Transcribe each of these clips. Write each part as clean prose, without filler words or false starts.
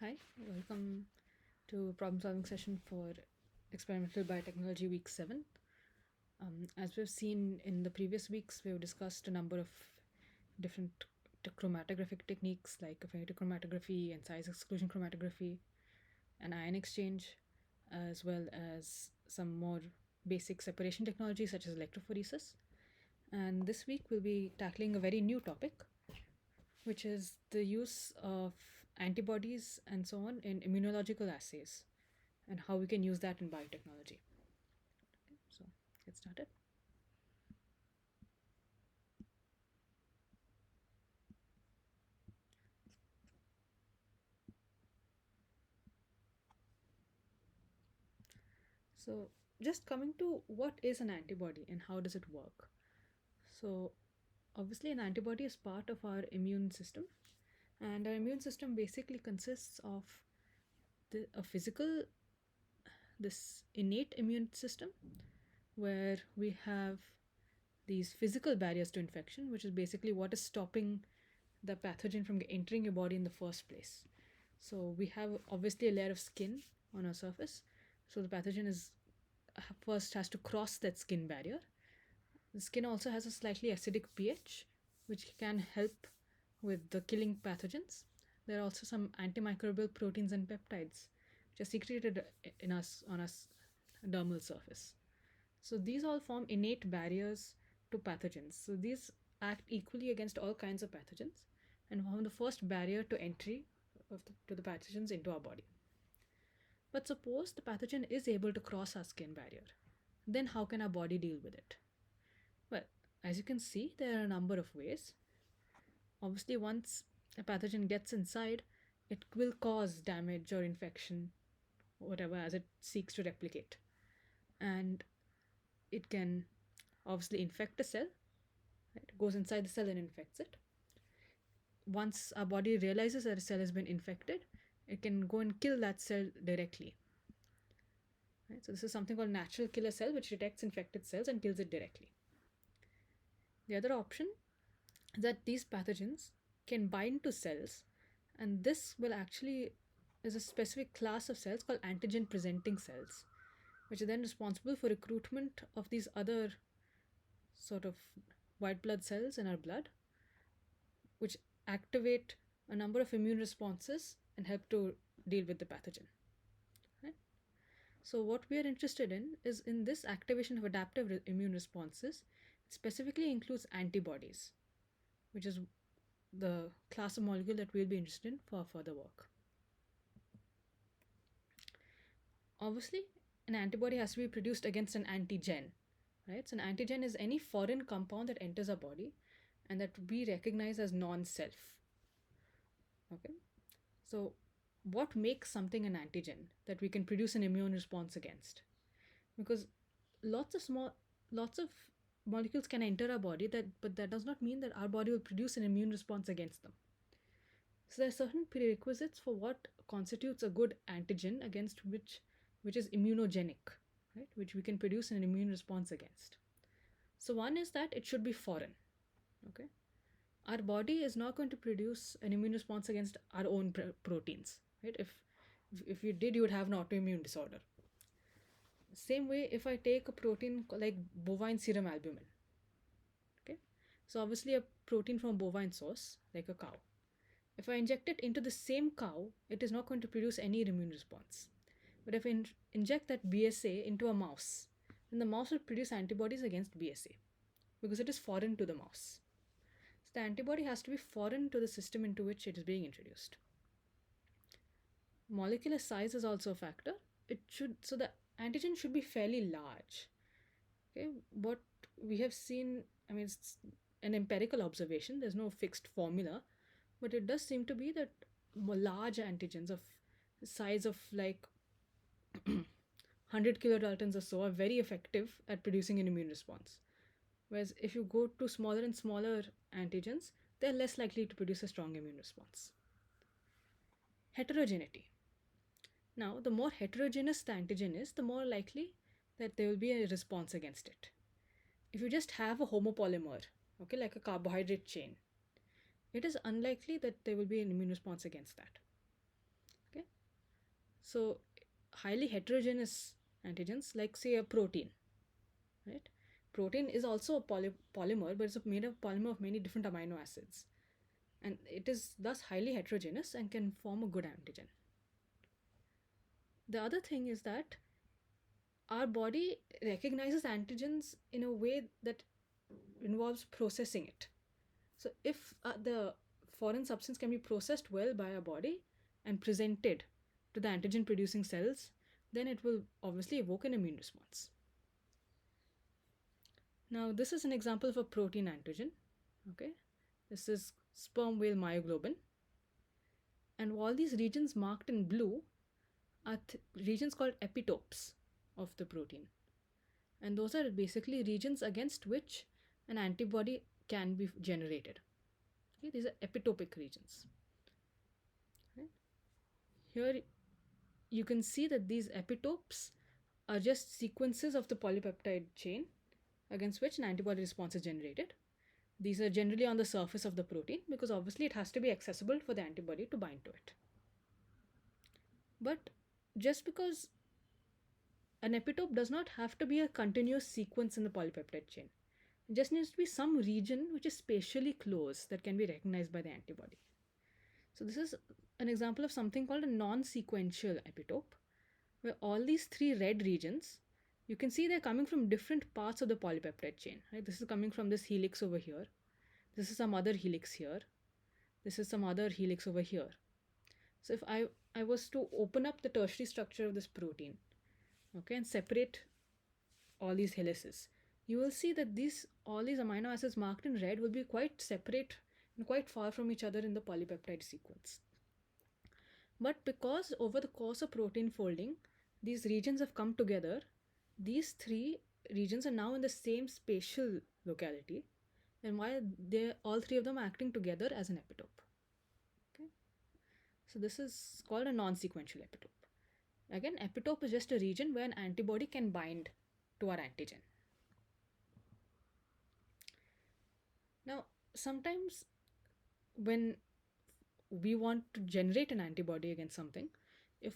Hi, welcome to problem solving session for experimental biotechnology week 7. As we've seen in the previous weeks, we've discussed a number of different chromatographic techniques like affinity chromatography and size exclusion chromatography and ion exchange, as well as some more basic separation technologies such as electrophoresis. And this week we'll be tackling a very new topic, which is the use of antibodies and so on in immunological assays and how we can use that in biotechnology. Okay, so get started. So just coming to what is an antibody and how does it work. So obviously an antibody is part of our immune system, and our immune system basically consists of a physical, this innate immune system where we have these physical barriers to infection, which is basically what is stopping the pathogen from entering your body in the first place. So we have obviously a layer of skin on our surface. So the pathogen is first has to cross that skin barrier. The skin also has a slightly acidic pH, which can help with the killing pathogens. There are also some antimicrobial proteins and peptides which are secreted in us on our dermal surface. So these all form innate barriers to pathogens. So these act equally against all kinds of pathogens and form the first barrier to entry to the pathogens into our body. But suppose the pathogen is able to cross our skin barrier, then how can our body deal with it? Well, as you can see, there are a number of ways. Obviously, once a pathogen gets inside, it will cause damage or infection, whatever, as it seeks to replicate. And it can obviously infect a cell, right? It goes inside the cell and infects it. Once our body realizes that a cell has been infected, it can go and kill that cell directly. Right? So this is something called natural killer cell, which detects infected cells and kills it directly. The other option is that these pathogens can bind to cells, and this will actually is a specific class of cells called antigen presenting cells, which are then responsible for recruitment of these other sort of white blood cells in our blood, which activate a number of immune responses and help to deal with the pathogen. Right? So what we are interested in is in this activation of adaptive immune responses. It specifically includes antibodies, which is the class of molecule that we'll be interested in for further work. Obviously, an antibody has to be produced against an antigen, right? So an antigen is any foreign compound that enters our body and that we recognize as non-self. Okay, so what makes something an antigen that we can produce an immune response against? Because lots of molecules can enter our body, but that does not mean that our body will produce an immune response against them. So there are certain prerequisites for what constitutes a good antigen against which is immunogenic, right? Which we can produce an immune response against. So one is that it should be foreign. Okay, our body is not going to produce an immune response against our own proteins, right? If you did, you would have an autoimmune disorder. Same way, if I take a protein like bovine serum albumin, okay, so obviously a protein from a bovine source like a cow. If I inject it into the same cow, it is not going to produce any immune response. But if I inject that BSA into a mouse, then the mouse will produce antibodies against BSA because it is foreign to the mouse. So the antibody has to be foreign to the system into which it is being introduced. Molecular size is also a factor. So the antigen should be fairly large. Okay, what we have seen, I mean, it's an empirical observation. There's no fixed formula, but it does seem to be that more large antigens of the size of like 100 kilodaltons or so are very effective at producing an immune response. Whereas if you go to smaller and smaller antigens, they're less likely to produce a strong immune response. Heterogeneity. Now, the more heterogeneous the antigen is, the more likely that there will be a response against it. If you just have a homopolymer, okay, like a carbohydrate chain, it is unlikely that there will be an immune response against that. So highly heterogeneous antigens, like say a protein, right? Protein is also a polymer, but it's made of polymer of many different amino acids, and it is thus highly heterogeneous and can form a good antigen. The other thing is that our body recognizes antigens in a way that involves processing it. So, if the foreign substance can be processed well by our body and presented to the antigen producing cells, then it will obviously evoke an immune response. Now, this is an example of a protein antigen. Okay, this is sperm whale myoglobin, and all these regions marked in blue are regions called epitopes of the protein, and those are basically regions against which an antibody can be generated. Okay, these are epitopic regions. Okay. Here you can see that these epitopes are just sequences of the polypeptide chain against which an antibody response is generated. These are generally on the surface of the protein because obviously it has to be accessible for the antibody to bind to it. But just because an epitope does not have to be a continuous sequence in the polypeptide chain, it just needs to be some region which is spatially close that can be recognized by the antibody. So this is an example of something called a non-sequential epitope, where all these three red regions, you can see they're coming from different parts of the polypeptide chain. Right? This is coming from this helix over here. This is some other helix here. This is some other helix over here. So if I was to open up the tertiary structure of this protein, okay, and separate all these helices, you will see that all these amino acids marked in red will be quite separate and quite far from each other in the polypeptide sequence. But because over the course of protein folding, these regions have come together, these three regions are now in the same spatial locality, and why they all three of them are acting together as an epitope. Okay, so this is called a non-sequential epitope. Again, epitope is just a region where an antibody can bind to our antigen. Now, sometimes when we want to generate an antibody against something, if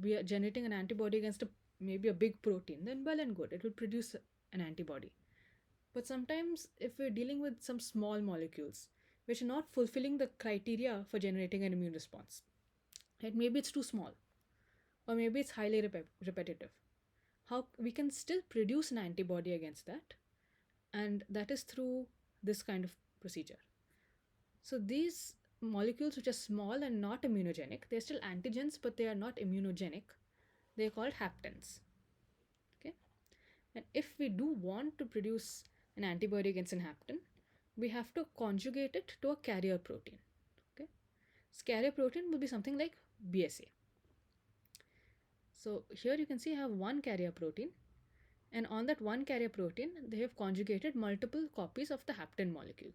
we are generating an antibody against maybe a big protein, then well and good, it will produce an antibody. But sometimes if we're dealing with some small molecules which are not fulfilling the criteria for generating an immune response, right? Maybe it's too small, or maybe it's highly repetitive. How we can still produce an antibody against that, and that is through this kind of procedure. So these molecules which are small and not immunogenic, they're still antigens but they are not immunogenic. They're called haptens. Okay, and if we do want to produce an antibody against an hapten, we have to conjugate it to a carrier protein. Okay, this carrier protein will be something like BSA. So here you can see I have one carrier protein, and on that one carrier protein they have conjugated multiple copies of the hapten molecule.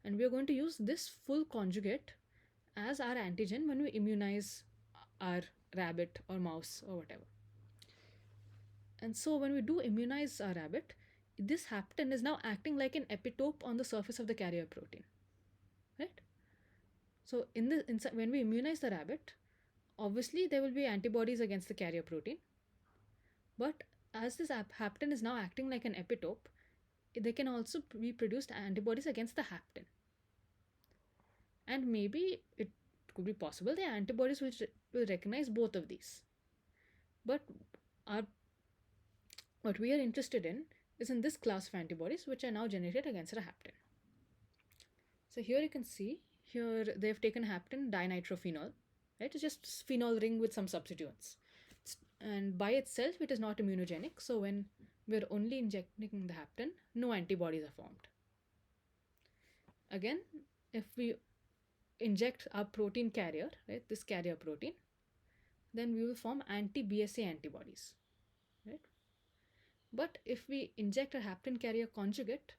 And we are going to use this full conjugate as our antigen when we immunize our rabbit or mouse or whatever. And so when we do immunize our rabbit, this hapten is now acting like an epitope on the surface of the carrier protein, right? So when we immunize the rabbit, obviously there will be antibodies against the carrier protein, but as this hapten is now acting like an epitope, they can also be produced antibodies against the hapten. And maybe it could be possible the antibodies will recognize both of these. But what we are interested in is in this class of antibodies which are now generated against a hapten. So here you can see, here they've taken hapten dinitrophenol, right? It's just phenol ring with some substituents. And by itself it is not immunogenic, so when we're only injecting the hapten, no antibodies are formed. Again, if we inject our protein carrier, right, this carrier protein, then we will form anti-BSA antibodies, right? But if we inject a hapten carrier conjugate,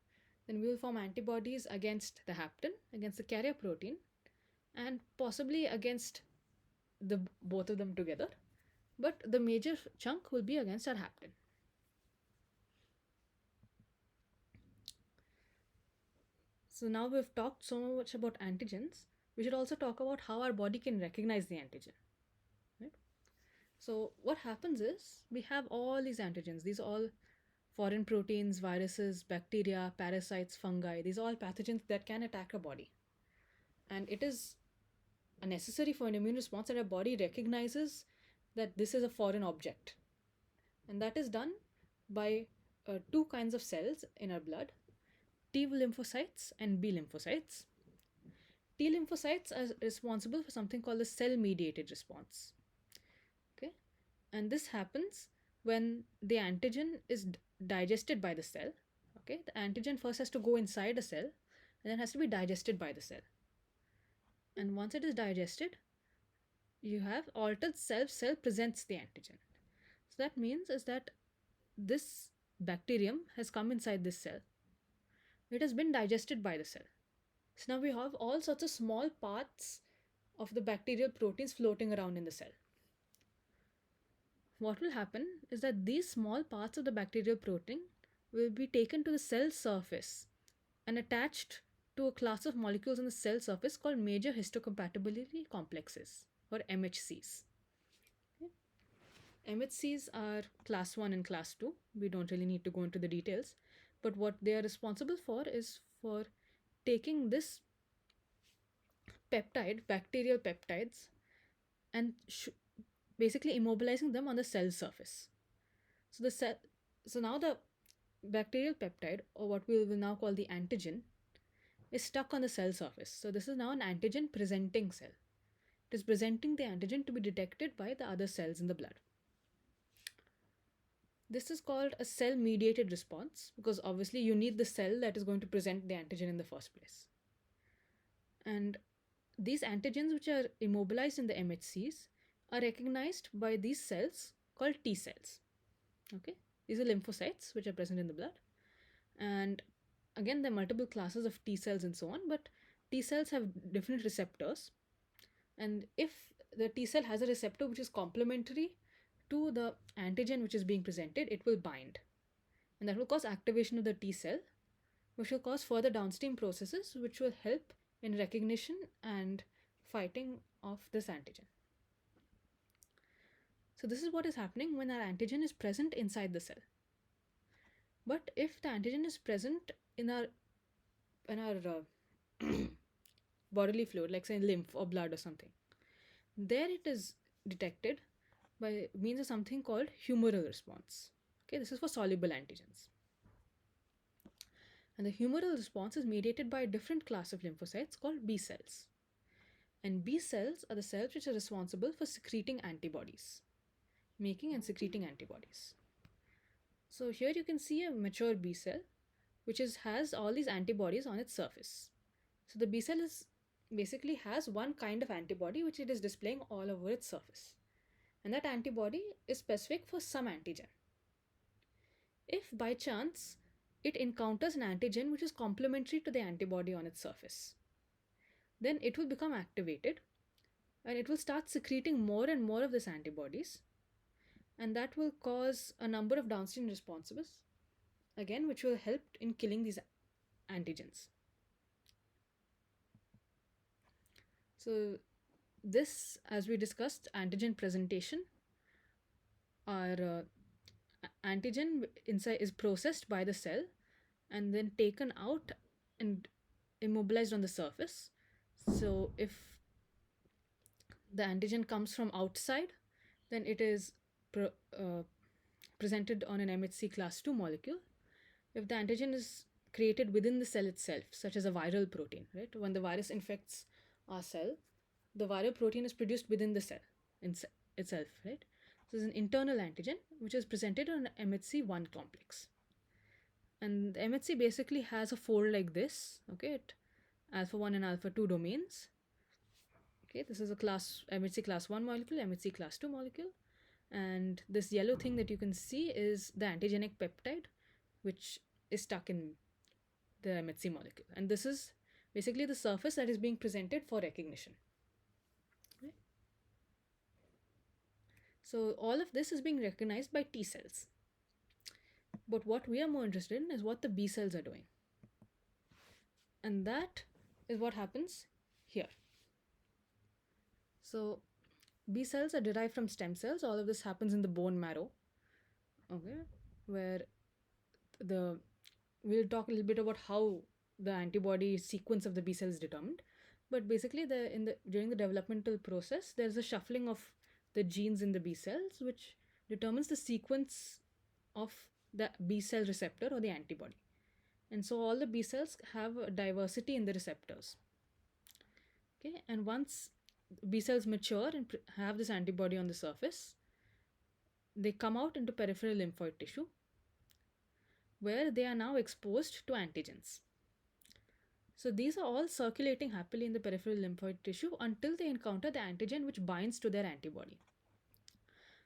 then we will form antibodies against the hapten, against the carrier protein, and possibly against the both of them together. But the major chunk will be against our hapten. So now we've talked so much about antigens, we should also talk about how our body can recognize the antigen. Right? So what happens is we have all these antigens. These are all foreign proteins, viruses, bacteria, parasites, fungi. These are all pathogens that can attack a body. And it is necessary for an immune response that our body recognizes that this is a foreign object. And that is done by two kinds of cells in our blood, T lymphocytes and B lymphocytes. T lymphocytes are responsible for something called the cell mediated response. Okay? And this happens when the antigen is digested by the cell. Okay? The antigen first has to go inside a cell and then has to be digested by the cell. And once it is digested, you have altered cell presents the antigen. So that means is that this bacterium has come inside this cell. It has been digested by the cell. So now we have all sorts of small parts of the bacterial proteins floating around in the cell. What will happen is that these small parts of the bacterial protein will be taken to the cell surface and attached to a class of molecules on the cell surface called major histocompatibility complexes, or MHCs. Okay? MHCs are class 1 and class 2. We don't really need to go into the details, but what they are responsible for is for taking this peptide, bacterial peptides, and basically immobilizing them on the cell surface. So now the bacterial peptide, or what we will now call the antigen, is stuck on the cell surface. So this is now an antigen presenting cell. It is presenting the antigen to be detected by the other cells in the blood. This is called a cell mediated response because obviously you need the cell that is going to present the antigen in the first place. And these antigens, which are immobilized in the MHCs, are recognized by these cells called T cells. Okay, these are lymphocytes which are present in the blood. And again, there are multiple classes of T cells and so on, but T cells have different receptors. And if the T cell has a receptor which is complementary to the antigen which is being presented, it will bind. And that will cause activation of the T cell, which will cause further downstream processes which will help in recognition and fighting of this antigen. So this is what is happening when our antigen is present inside the cell. But if the antigen is present in our bodily fluid, like say lymph or blood or something, there it is detected by means of something called humoral response. Okay, this is for soluble antigens. And the humoral response is mediated by a different class of lymphocytes called B cells. And B cells are the cells which are responsible for secreting antibodies, making and secreting antibodies. So here you can see a mature B cell which has all these antibodies on its surface. So the B cell basically has one kind of antibody which it is displaying all over its surface. And that antibody is specific for some antigen. If by chance it encounters an antigen which is complementary to the antibody on its surface, then it will become activated and it will start secreting more and more of these antibodies, and that will cause a number of downstream responses, again, which will help in killing these antigens. So this, as we discussed, antigen presentation, our antigen inside is processed by the cell and then taken out and immobilized on the surface. So if the antigen comes from outside, then it is presented on an MHC class 2 molecule. If the antigen is created within the cell itself, such as a viral protein, right? When the virus infects our cell, the viral protein is produced within the cell itself, right? So it's an internal antigen which is presented on an MHC1 complex. And the MHC basically has a fold like this, okay? Alpha 1 and alpha 2 domains. Okay, this is a MHC class 1 molecule, MHC class 2 molecule. And this yellow thing that you can see is the antigenic peptide, which is stuck in the MHC molecule. And this is basically the surface that is being presented for recognition. Okay. So all of this is being recognized by T cells. But what we are more interested in is what the B cells are doing. And that is what happens here. So B cells are derived from stem cells. All of this happens in the bone marrow. Okay, where the we'll talk a little bit about how the antibody sequence of the B cell is determined. But basically, the during the developmental process, there's a shuffling of the genes in the B cells, which determines the sequence of the B cell receptor or the antibody. And so all the B cells have a diversity in the receptors. Okay, and once B cells mature and have this antibody on the surface, they come out into peripheral lymphoid tissue where they are now exposed to antigens. So these are all circulating happily in the peripheral lymphoid tissue until they encounter the antigen which binds to their antibody.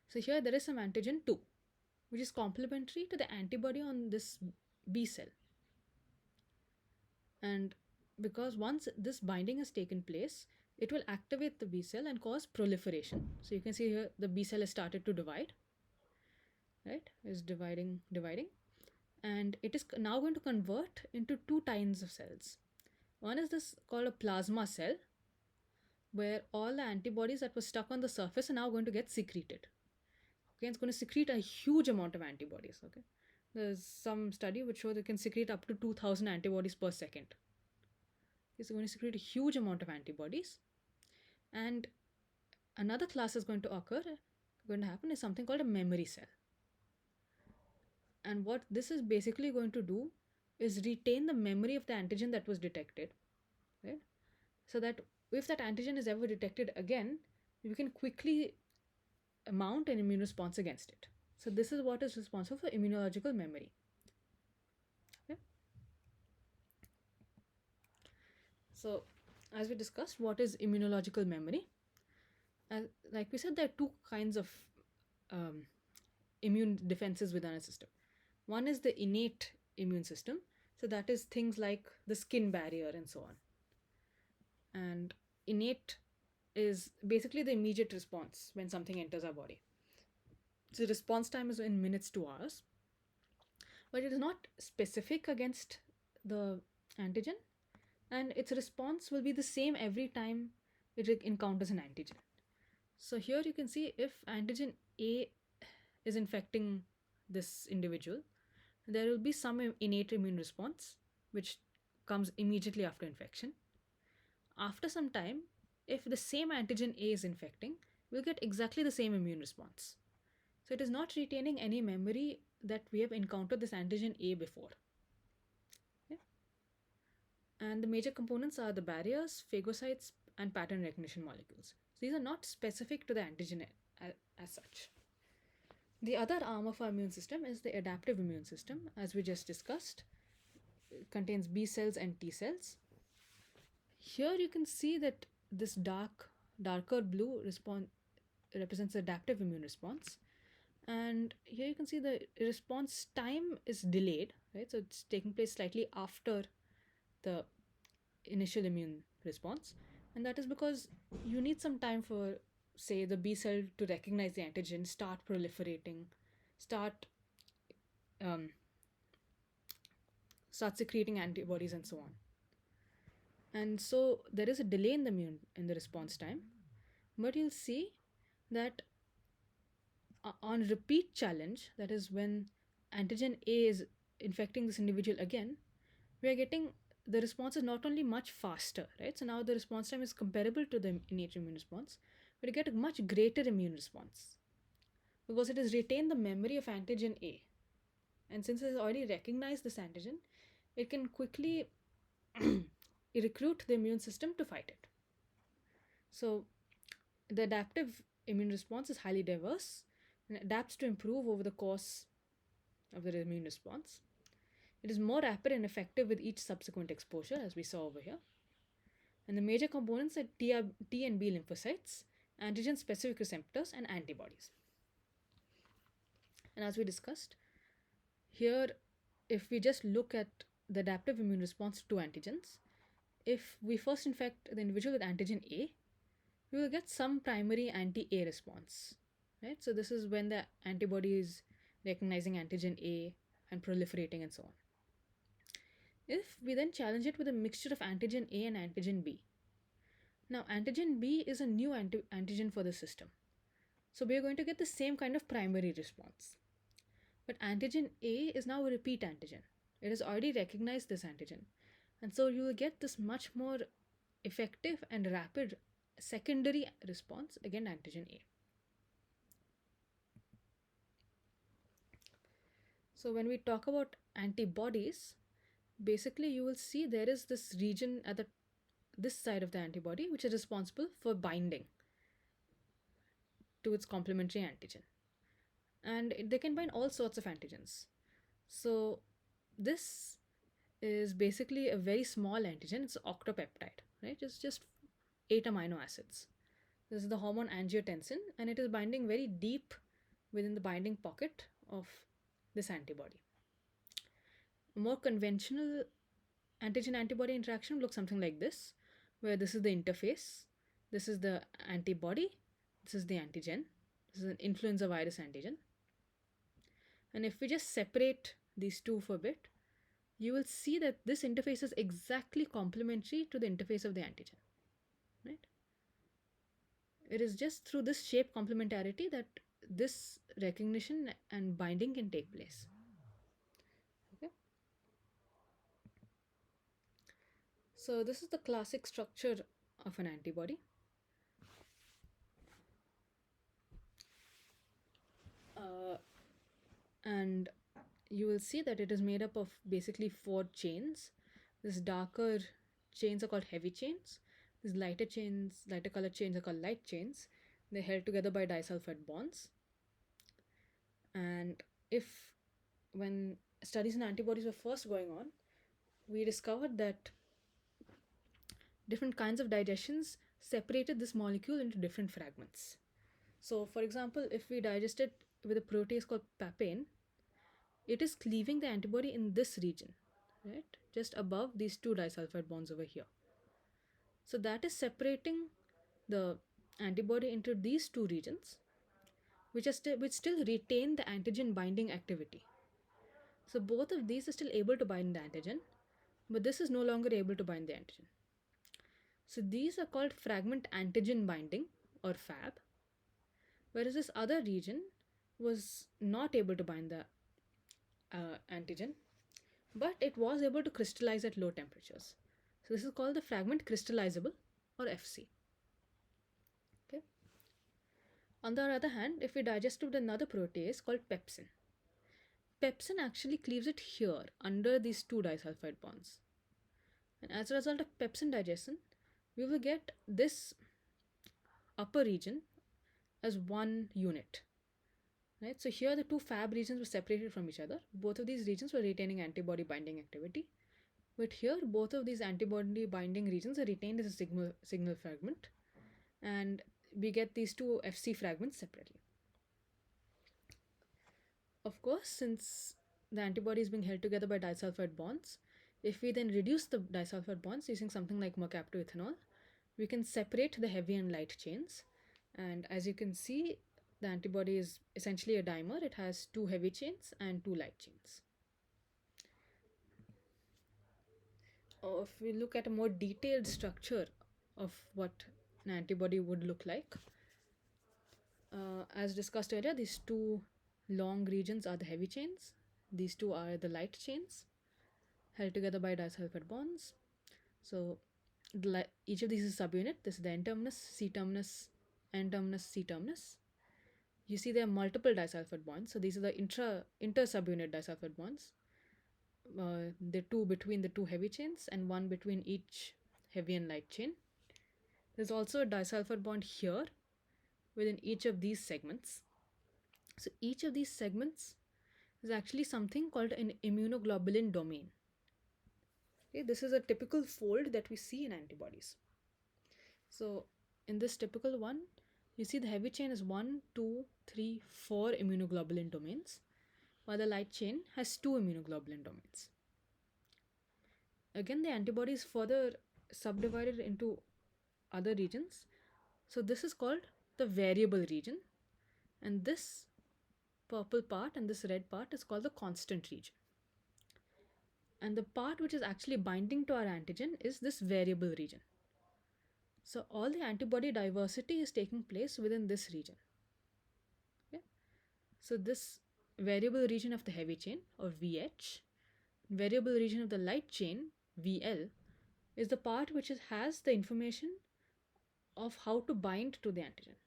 So here there is some antigen 2, which is complementary to the antibody on this B cell. And because once this binding has taken place, it will activate the B cell and cause proliferation. So you can see here the B cell has started to divide, right? Is dividing, and it is now going to convert into two kinds of cells. One is this called a plasma cell, where all the antibodies that were stuck on the surface are now going to get secreted. Okay, it's going to secrete a huge amount of antibodies. Okay, there's some study which shows it can secrete up to 2000 antibodies per second. It's going to secrete a huge amount of antibodies. And another class is going to happen is something called a memory cell. And what this is basically going to do is retain the memory of the antigen that was detected, right? So that if that antigen is ever detected again, you can quickly mount an immune response against it. So this is what is responsible for immunological memory. Okay? So as we discussed, what is immunological memory? Like we said, there are two kinds of immune defenses within a system. One is the innate immune system. So that is things like the skin barrier and so on. And innate is basically the immediate response when something enters our body. So response time is in minutes to hours. But it is not specific against the antigen, and its response will be the same every time it encounters an antigen. So here you can see if antigen A is infecting this individual, there will be some innate immune response which comes immediately after infection. After some time, if the same antigen A is infecting, we'll get exactly the same immune response. So it is not retaining any memory that we have encountered this antigen A before. Okay? And the major components are the barriers, phagocytes, and pattern recognition molecules. So these are not specific to the antigen as such. The other arm of our immune system is the adaptive immune system, as we just discussed. It contains B cells and T cells. Here you can see that this darker blue represents the adaptive immune response. And here you can see the response time is delayed, right? So it's taking place slightly after the initial immune response. And that is because you need some time for, say, the B cell to recognize the antigen, start proliferating, start secreting antibodies and so on. And so there is a delay in the response time, but you'll see that on repeat challenge, that is when antigen A is infecting this individual again, we are getting the response is not only much faster, right? So now the response time is comparable to the innate immune response, but you get a much greater immune response because it has retained the memory of antigen A. And since it has already recognized this antigen, it can quickly recruit the immune system to fight it. So the adaptive immune response is highly diverse and adapts to improve over the course of the immune response. It is more rapid and effective with each subsequent exposure, as we saw over here. And the major components are T and B lymphocytes, antigen-specific receptors, and antibodies. And as we discussed, here, if we just look at the adaptive immune response to antigens, if we first infect the individual with antigen A, we will get some primary anti-A response, right? So this is when the antibody is recognizing antigen A and proliferating and so on. If we then challenge it with a mixture of antigen A and antigen B, now antigen B is a new antigen for the system. So we are going to get the same kind of primary response. But antigen A is now a repeat antigen. It has already recognized this antigen. And so you will get this much more effective and rapid secondary response against antigen A. So when we talk about antibodies, basically you will see there is this region at this side of the antibody which is responsible for binding to its complementary antigen. And they can bind all sorts of antigens. So this is basically a very small antigen. It's octopeptide, right? It's just 8 amino acids. This is the hormone angiotensin, and it is binding very deep within the binding pocket of this antibody. A more conventional antigen antibody interaction looks something like this, where this is the interface, this is the antibody, this is the antigen, this is an influenza virus antigen. And if we just separate these two for a bit, you will see that this interface is exactly complementary to the interface of the antigen, right? It is just through this shape complementarity that this recognition and binding can take place. Okay. So this is the classic structure of an antibody. And you will see that it is made up of basically 4 chains. These darker chains are called heavy chains. These lighter colored chains are called light chains. They're held together by disulfide bonds. And when studies in antibodies were first going on, we discovered that different kinds of digestions separated this molecule into different fragments. So, for example, if we digest it with a protease called papain, it is cleaving the antibody in this region, right? Just above these 2 disulfide bonds over here. So that is separating the antibody into these 2 regions, which still retain the antigen binding activity. So both of these are still able to bind the antigen, but this is no longer able to bind the antigen. So these are called fragment antigen binding, or Fab, whereas this other region was not able to bind the antigen, but it was able to crystallize at low temperatures. So this is called the fragment crystallizable, or FC. Okay. On the other hand, if we digest it with another protease called pepsin, pepsin actually cleaves it here under these 2 disulfide bonds. And as a result of pepsin digestion, we will get this upper region as one unit. Right? So here the 2 Fab regions were separated from each other. Both of these regions were retaining antibody binding activity. But here both of these antibody binding regions are retained as a signal fragment. And we get these 2 FC fragments separately. Of course, since the antibody is being held together by disulfide bonds, if we then reduce the disulfide bonds using something like mercaptoethanol, we can separate the heavy and light chains. And as you can see, the antibody is essentially a dimer. It has 2 heavy chains and 2 light chains. If we look at a more detailed structure of what an antibody would look like, as discussed earlier, these 2 long regions are the heavy chains. These 2 are the light chains held together by disulfide bonds. So each of these is a subunit. This is the N-terminus, C-terminus, N-terminus, C-terminus. You see there are multiple disulfide bonds. So these are the inter-subunit disulfide bonds. The 2 between the 2 heavy chains and 1 between each heavy and light chain. There's also a disulfide bond here within each of these segments. So each of these segments is actually something called an immunoglobulin domain. Okay, this is a typical fold that we see in antibodies. So in this typical one, you see the heavy chain is 1, 2, 3, 4 immunoglobulin domains, while the light chain has 2 immunoglobulin domains. Again, the antibody is further subdivided into other regions. So this is called the variable region, and this purple part and this red part is called the constant region. And the part which is actually binding to our antigen is this variable region. So all the antibody diversity is taking place within this region. So this variable region of the heavy chain, or VH, variable region of the light chain, VL, is the part which has the information of how to bind to the antigen.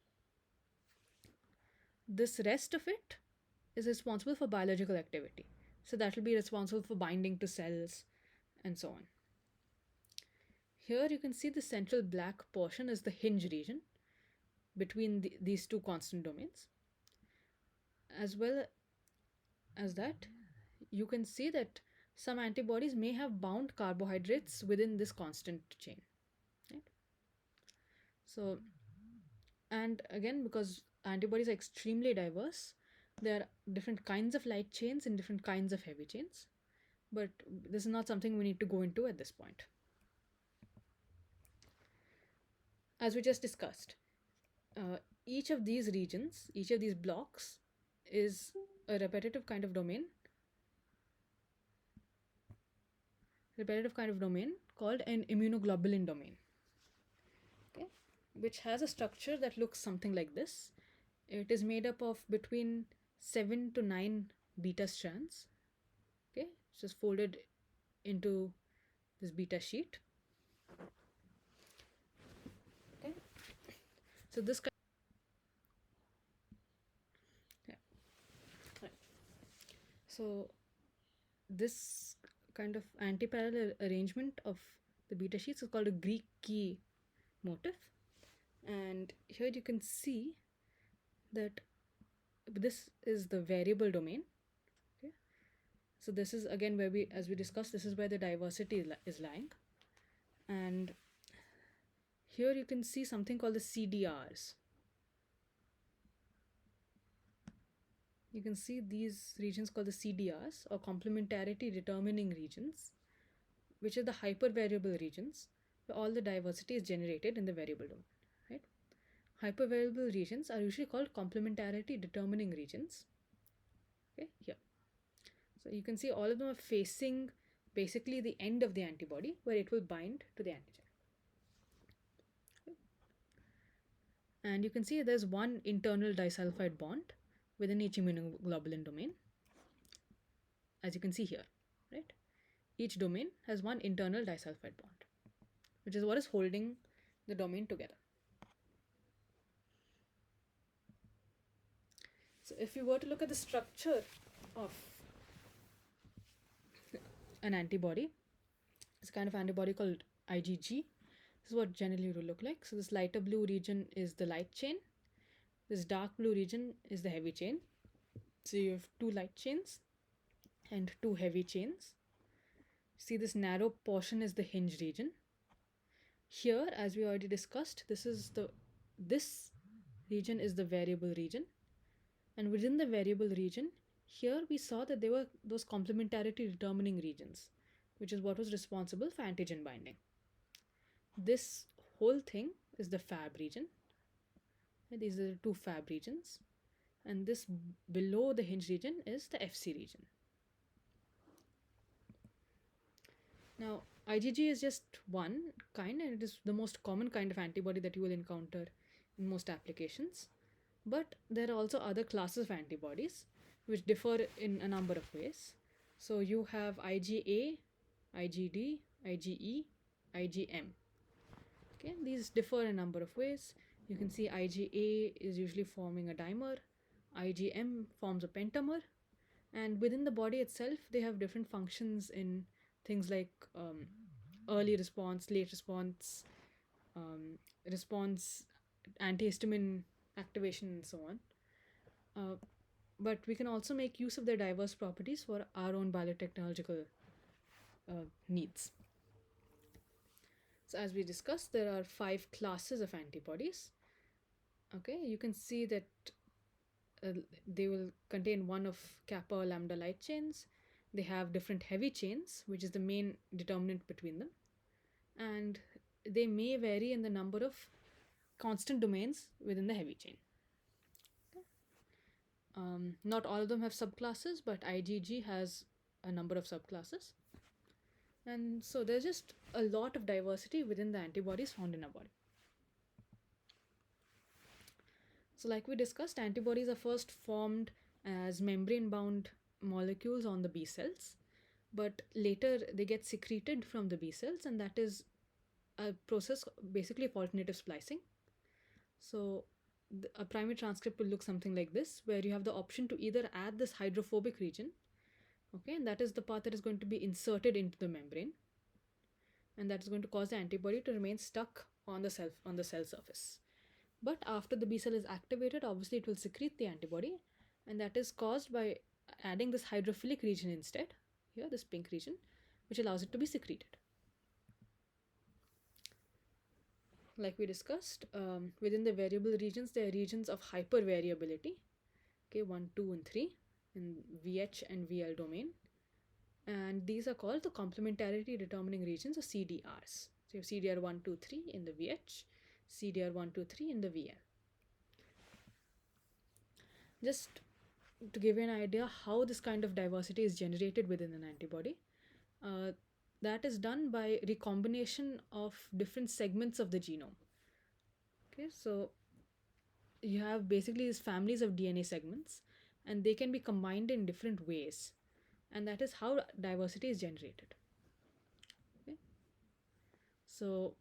This rest of it is responsible for biological activity. So that will be responsible for binding to cells and so on. Here you can see the central black portion is the hinge region between these two constant domains. As well as that, you can see that some antibodies may have bound carbohydrates within this constant chain. Right? So, and again, because antibodies are extremely diverse, there are different kinds of light chains and different kinds of heavy chains. But this is not something we need to go into at this point. As we just discussed, each of these regions, each of these blocks, is a repetitive kind of domain called an immunoglobulin domain, okay, which has a structure that looks something like this. It is made up of between 7 to 9 beta strands, okay, it's just folded into this beta sheet. Okay, so this so this kind of anti-parallel arrangement of the beta sheets is called a Greek key motif, and here you can see that this is the variable domain. Okay, so this is again where we, as we discussed, this is where the diversity is lying, and here you can see something called the CDRs. You can see these regions called the CDRs, or complementarity determining regions, which are the hypervariable regions where all the diversity is generated in the variable domain. Right? Hypervariable regions are usually called complementarity determining regions. Okay, here. So you can see all of them are facing basically the end of the antibody where it will bind to the antigen. Okay. And you can see there's one internal disulfide bond within each immunoglobulin domain, as you can see here, right? Each domain has one internal disulfide bond, which is what is holding the domain together. So if you were to look at the structure of an antibody, it's a kind of antibody called IgG. This is what generally it will look like. So this lighter blue region is the light chain. This dark blue region is the heavy chain. So you have two light chains and two heavy chains. See, this narrow portion is the hinge region. Here, as we already discussed, this region is the variable region. And within the variable region, here we saw that there were those complementarity determining regions, which is what was responsible for antigen binding. This whole thing is the Fab region. These are the two Fab regions. And this below the hinge region is the FC region. Now, IgG is just one kind, and it is the most common kind of antibody that you will encounter in most applications. But there are also other classes of antibodies which differ in a number of ways. So you have IgA, IgD, IgE, IgM. Okay, these differ in a number of ways. You can see IgA is usually forming a dimer, IgM forms a pentamer, and within the body itself, they have different functions in things like early response, late response, response, antihistamine activation, and so on. But we can also make use of their diverse properties for our own biotechnological needs. So as we discussed, there are 5 classes of antibodies. Okay, you can see that they will contain one of kappa or lambda light chains. They have different heavy chains, which is the main determinant between them. And they may vary in the number of constant domains within the heavy chain. Okay. Not all of them have subclasses, but IgG has a number of subclasses. And so there's just a lot of diversity within the antibodies found in our body. So like we discussed, antibodies are first formed as membrane bound molecules on the B cells, but later they get secreted from the B cells, and that is a process basically of alternative splicing. So a primary transcript will look something like this, where you have the option to either add this hydrophobic region, okay, and that is the part that is going to be inserted into the membrane, and that is going to cause the antibody to remain stuck on the cell surface. But after the B cell is activated, obviously it will secrete the antibody, and that is caused by adding this hydrophilic region instead, here this pink region, which allows it to be secreted. Like we discussed, within the variable regions, there are regions of hypervariability, okay, 1, 2, and 3 in VH and VL domain, and these are called the complementarity determining regions, or CDRs. So you have CDR 1, 2, 3 in the VH, CDR 1, 2, 3 in the VL. Just to give you an idea how this kind of diversity is generated within an antibody, that is done by recombination of different segments of the genome. Okay, so you have basically these families of DNA segments, and they can be combined in different ways, and that is how diversity is generated. Okay, so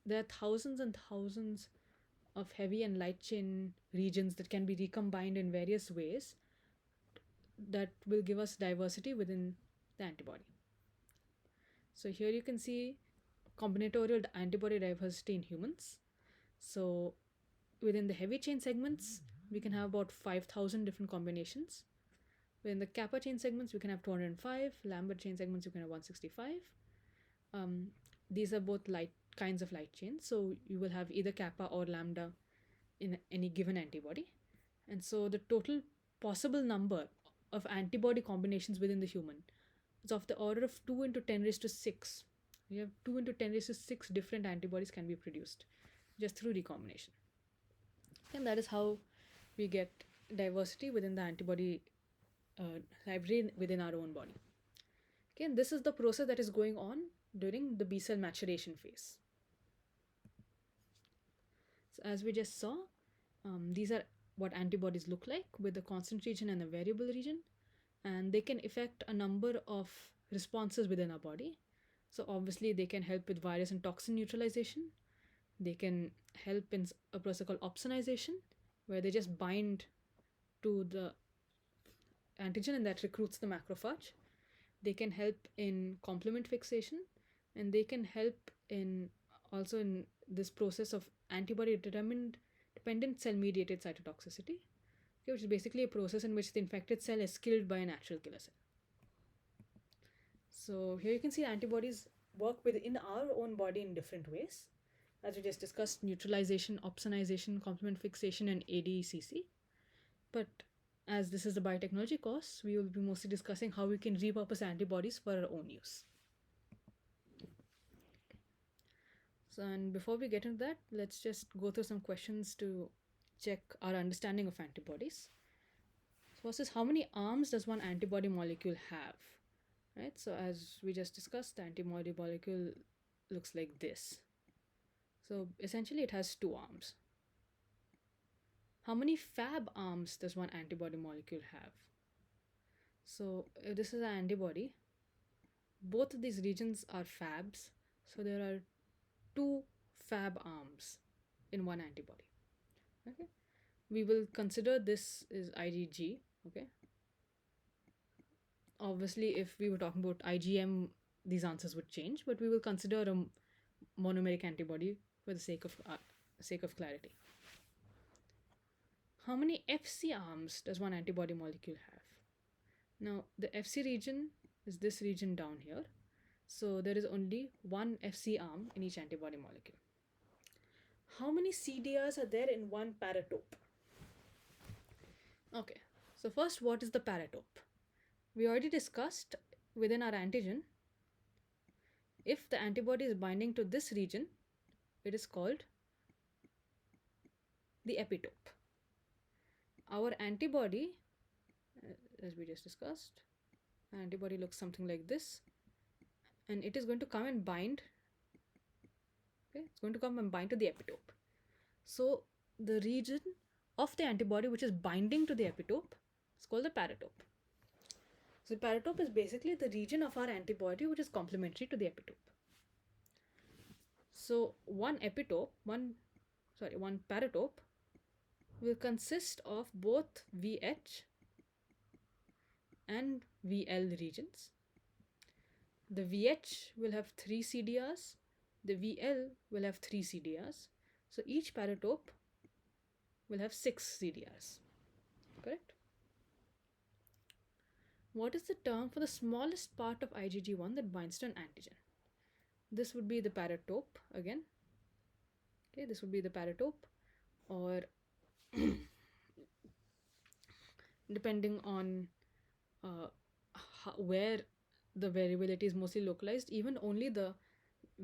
there are thousands and thousands of heavy and light chain regions that can be recombined in various ways that will give us diversity within the antibody. So here you can see combinatorial antibody diversity in humans. So within the heavy chain segments, we can have about 5,000 different combinations. Within the kappa chain segments, we can have 205. Lambda chain segments, you can have 165. These are both kinds of light chains. So you will have either kappa or lambda in any given antibody. And so the total possible number of antibody combinations within the human is of the order of 2 into 10 raised to 6. We have 2 into 10 raised to 6 different antibodies can be produced just through recombination. And that is how we get diversity within the antibody library within our own body. Okay, and this is the process that is going on during the B cell maturation phase. So as we just saw, these are what antibodies look like with a constant region and a variable region, and they can affect a number of responses within our body. So obviously they can help with virus and toxin neutralization. They can help in a process called opsonization, where they just bind to the antigen and that recruits the macrophage. They can help in complement fixation, and they can help in also in this process of antibody dependent cell mediated cytotoxicity, okay, which is basically a process in which the infected cell is killed by a natural killer cell. So here you can see antibodies work within our own body in different ways. As we just discussed, neutralization, opsonization, complement fixation, and ADCC. But as this is the biotechnology course, we will be mostly discussing how we can repurpose antibodies for our own use. So, and before we get into that, let's just go through some questions to check our understanding of antibodies. So first is, how many arms does one antibody molecule have? Right, so as we just discussed, the antibody molecule looks like this. So essentially it has 2 arms. How many Fab arms does one antibody molecule have? So if this is an antibody, both of these regions are Fabs, so there are 2 Fab arms in one antibody. Okay, we will consider this is IgG. Okay, obviously if we were talking about IgM, these answers would change, but we will consider a monomeric antibody for the sake of clarity. How many Fc arms does one antibody molecule have? Now the Fc region is this region down here, so there is only one Fc arm in each antibody molecule. How many CDRs are there in one paratope? Okay, so first, what is the paratope? We already discussed within our antigen, if the antibody is binding to this region, it is called the epitope. Our antibody, as we just discussed, antibody looks something like this, and it is going to come and bind. Okay, it's going to come and bind to the epitope. So the region of the antibody which is binding to the epitope It's called the paratope. So the paratope is basically the region of our antibody which is complementary to the epitope. So one paratope will consist of both VH and VL regions. The VH will have 3 CDRs, the VL will have 3 CDRs. So each paratope will have 6 CDRs. Correct? What is the term for the smallest part of IgG1 that binds to an antigen? This would be the paratope again. Okay, this would be the paratope, or depending on where the variability is mostly localized, even only the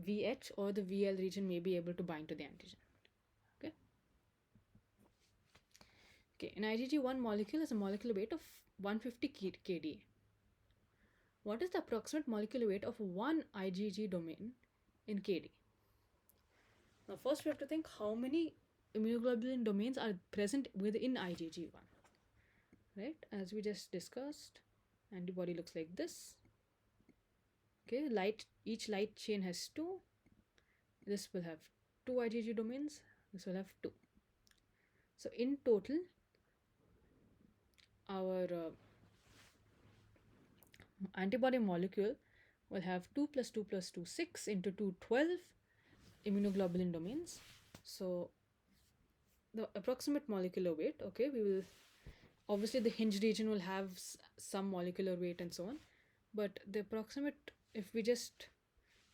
VH or the VL region may be able to bind to the antigen. Okay, an IgG1 molecule has a molecular weight of 150 kDa. What is the approximate molecular weight of one IgG domain in kD? Now, first we have to think how many immunoglobulin domains are present within IgG1. Right, as we just discussed, antibody looks like this. Okay, each light chain has 2. This will have 2 IgG domains. This will have 2. So in total, our antibody molecule will have 2 plus 2 plus 2, 6 into 2, 12 immunoglobulin domains. So the approximate molecular weight, okay, we will obviously the hinge region will have some molecular weight and so on, but the approximate, if we just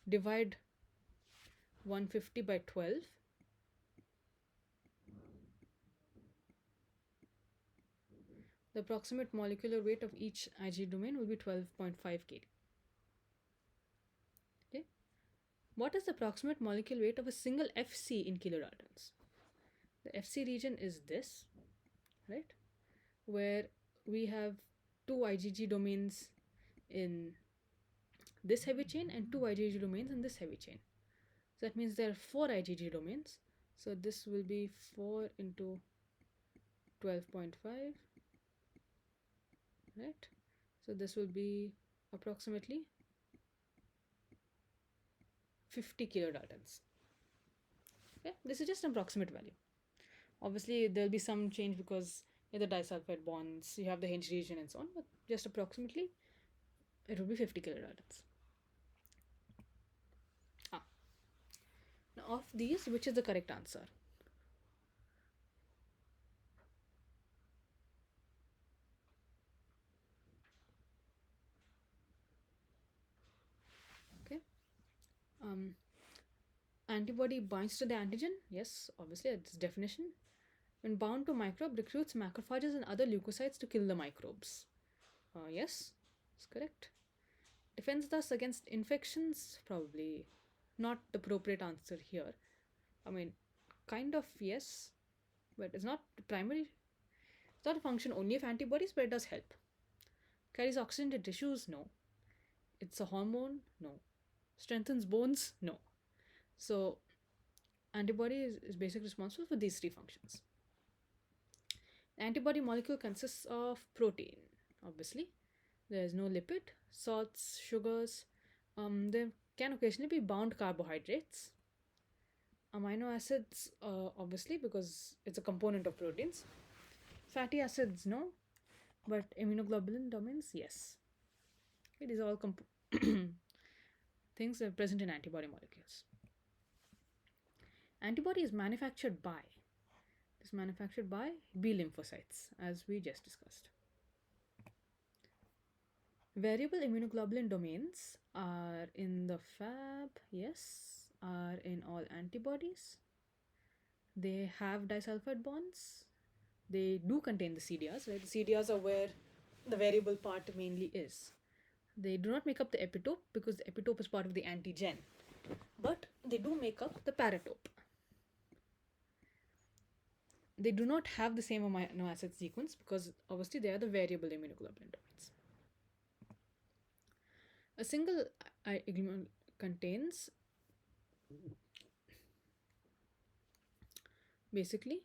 divide 150 by 12, the approximate molecular weight of each Ig domain will be 12.5 kD. Okay. What is the approximate molecular weight of a single Fc in kilodaltons? The Fc region is this, right? Where we have 2 IgG domains in this heavy chain and 2 IgG domains in this heavy chain. So that means there are 4 IgG domains. So this will be 4 into 12.5, right? So this will be approximately 50 kilodaltons. Okay, this is just an approximate value. Obviously, there'll be some change because the disulfide bonds, you have the hinge region and so on, but just approximately, it will be 50 kilodaltons. Now, of these, which is the correct answer? Okay. Antibody binds to the antigen. Yes, obviously, it's definition. When bound to microbe, recruits macrophages and other leukocytes to kill the microbes. Yes, that's correct. Defends thus against infections? Probably not the appropriate answer here. I mean, kind of yes, but it's not primary. It's not a function only of antibodies, but it does help. Carries oxygen to tissues? No. It's a hormone? No. Strengthens bones? No. So, antibody is basically responsible for these 3 functions. The antibody molecule consists of protein, obviously. There is no lipid, salts, sugars. There can occasionally be bound carbohydrates. Amino acids, obviously, because it's a component of proteins. Fatty acids, no. But immunoglobulin domains, yes. It is all things that are present in antibody molecules. Antibody is manufactured by, B lymphocytes, as we just discussed. Variable immunoglobulin domains are in the Fab, yes, are in all antibodies. They have disulfide bonds. They do contain the CDRs, right? The CDRs are where the variable part mainly is. They do not make up the epitope because the epitope is part of the antigen, but they do make up the paratope. They do not have the same amino acid sequence because obviously they are the variable immunoglobulin domains. A single IgG contains basically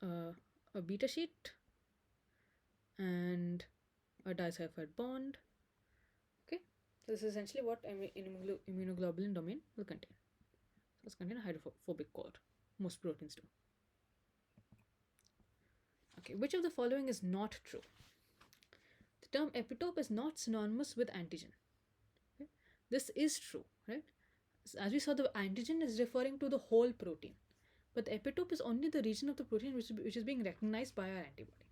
a beta sheet and a disulfide bond. Okay, so this is essentially what immunoglobulin domain will contain. So it's contain a hydrophobic core. Most proteins do. Okay, which of the following is not true? The term epitope is not synonymous with antigen. Okay? This is true, right? As we saw, the antigen is referring to the whole protein, but the epitope is only the region of the protein which is being recognized by our antibody.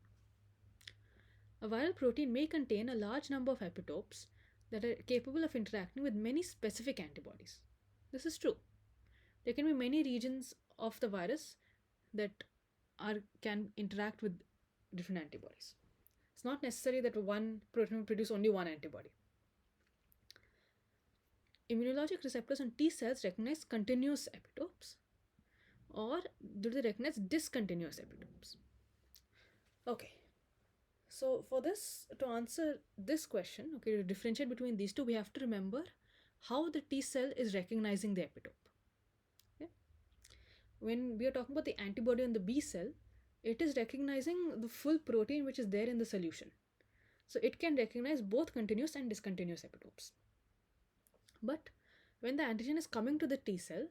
A viral protein may contain a large number of epitopes that are capable of interacting with many specific antibodies. This is true. There can be many regions of the virus that can interact with different antibodies. It's not necessary that one protein will produce only one antibody. Immunologic receptors on T cells recognize continuous epitopes, or do they recognize discontinuous epitopes? Okay, so for this, to answer this question, okay, to differentiate between these two, we have to remember how the T cell is recognizing the epitope. Okay? When we are talking about the antibody on the B cell, it is recognizing the full protein which is there in the solution. So it can recognize both continuous and discontinuous epitopes. But when the antigen is coming to the T cell,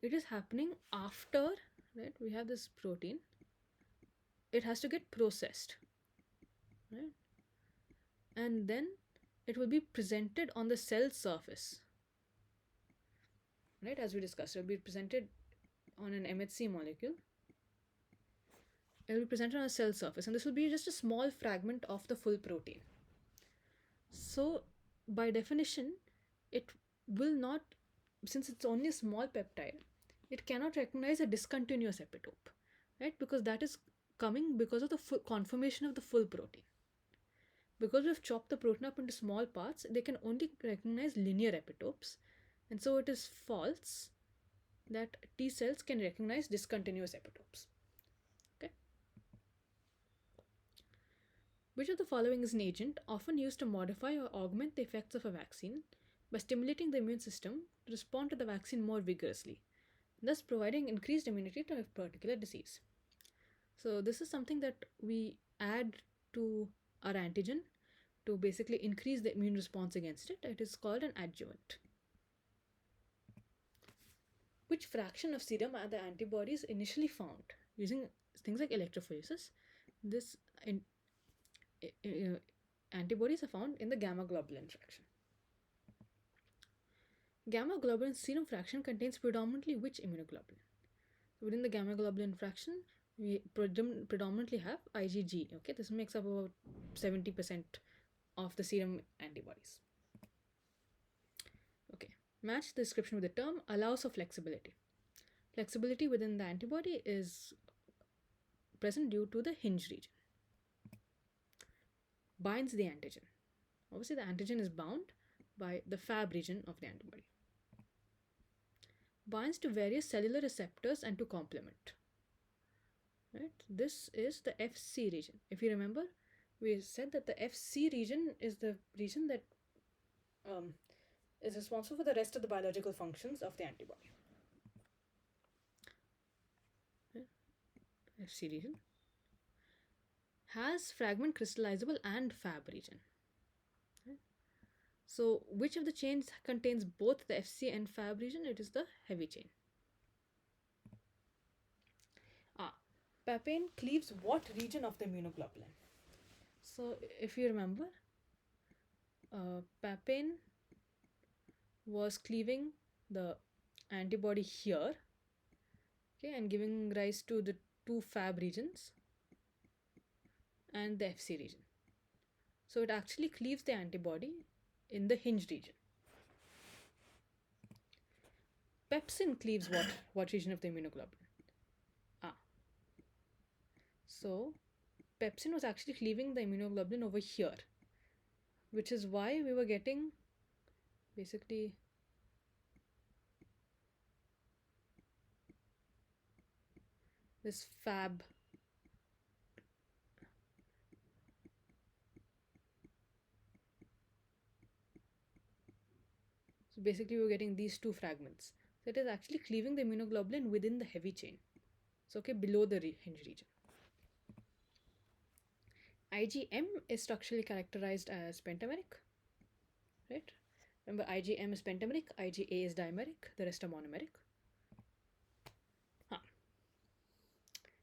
it is happening after, right? We have this protein. It has to get processed, right? And then it will be presented on the cell surface, right? As we discussed, it will be presented on an MHC molecule. It will be presented on a cell surface, and this will be just a small fragment of the full protein. So, by definition, it will not, since it's only a small peptide, it cannot recognize a discontinuous epitope, right? Because that is coming because of the full conformation of the full protein. Because we've chopped the protein up into small parts, they can only recognize linear epitopes, and so it is false that T cells can recognize discontinuous epitopes. Okay. Which of the following is an agent often used to modify or augment the effects of a vaccine by stimulating the immune system to respond to the vaccine more vigorously, thus providing increased immunity to a particular disease? So this is something that we add to our antigen to basically increase the immune response against it. It is called an adjuvant. Which fraction of serum are the antibodies initially found using things like electrophoresis? This antibodies are found in the gamma globulin fraction. Gamma globulin serum fraction contains predominantly which immunoglobulin? Within the gamma globulin fraction, we predominantly have IgG. Okay, this makes up about 70% of the serum antibodies. Okay, match the description with the term allows for flexibility. Flexibility within the antibody is present due to the hinge region. Binds the antigen. Obviously, the antigen is bound by the Fab region of the antibody. Binds to various cellular receptors and to complement. Right? This is the FC region. If you remember, we said that the FC region is the region that is responsible for the rest of the biological functions of the antibody. Okay. FC region has fragment crystallizable and Fab region. Okay. So which of the chains contains both the FC and Fab region? It is the heavy chain. Papain cleaves what region of the immunoglobulin? So if you remember, papain was cleaving the antibody here, okay, and giving rise to the two Fab regions and the FC region. So it actually cleaves the antibody in the hinge region. Pepsin cleaves what region of the immunoglobulin? So pepsin was actually cleaving the immunoglobulin over here, which is why we were getting basically this Fab. So basically we were getting these two fragments. So it is actually cleaving the immunoglobulin within the heavy chain. So okay, below the hinge region. IgM is structurally characterized as pentameric, right? Remember, IgM is pentameric, IgA is dimeric, the rest are monomeric. Huh.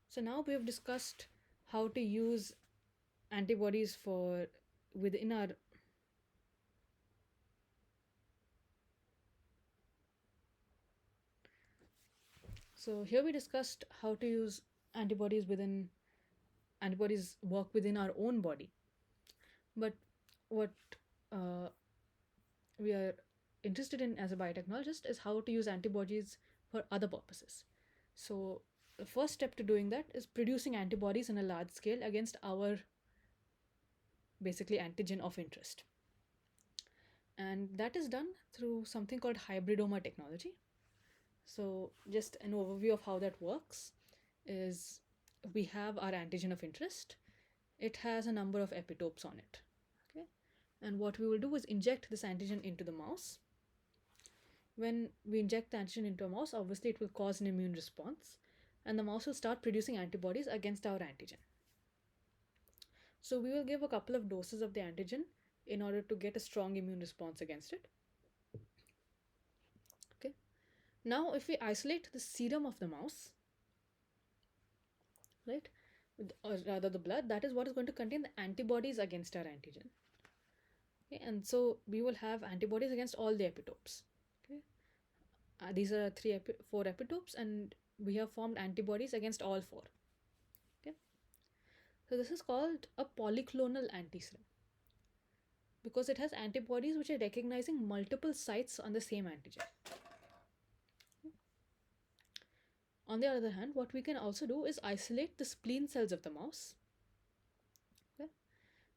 So now we have discussed how to use antibodies for within our so here we discussed how to use antibodies work within our own body. But what uh, we are interested in as a biotechnologist is how to use antibodies for other purposes. So the first step to doing that is producing antibodies on a large scale against our basically antigen of interest. And that is done through something called hybridoma technology. So just an overview of how that works is we have our antigen of interest. It has a number of epitopes on it. Okay? And what we will do is inject this antigen into the mouse. When we inject the antigen into a mouse, obviously it will cause an immune response, and the mouse will start producing antibodies against our antigen. So we will give a couple of doses of the antigen in order to get a strong immune response against it. Okay. Now, if we isolate the serum of the mouse, right, or rather the blood, that is what is going to contain the antibodies against our antigen. Okay, and so we will have antibodies against all the epitopes. Okay, these are four epitopes, and we have formed antibodies against all four. Okay, so this is called a polyclonal antiserum because it has antibodies which are recognizing multiple sites on the same antigen. On the other hand, what we can also do is isolate the spleen cells of the mouse, okay,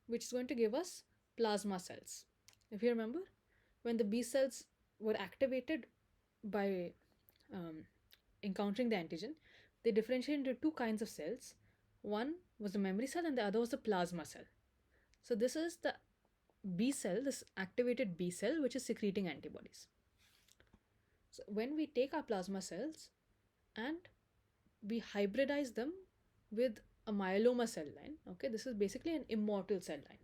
which is going to give us plasma cells. If you remember, when the B cells were activated by encountering the antigen, they differentiated into two kinds of cells. One was the memory cell and the other was the plasma cell. So this is the B cell, this activated B cell, which is secreting antibodies. So when we take our plasma cells and we hybridize them with a myeloma cell line, okay, this is basically an immortal cell line.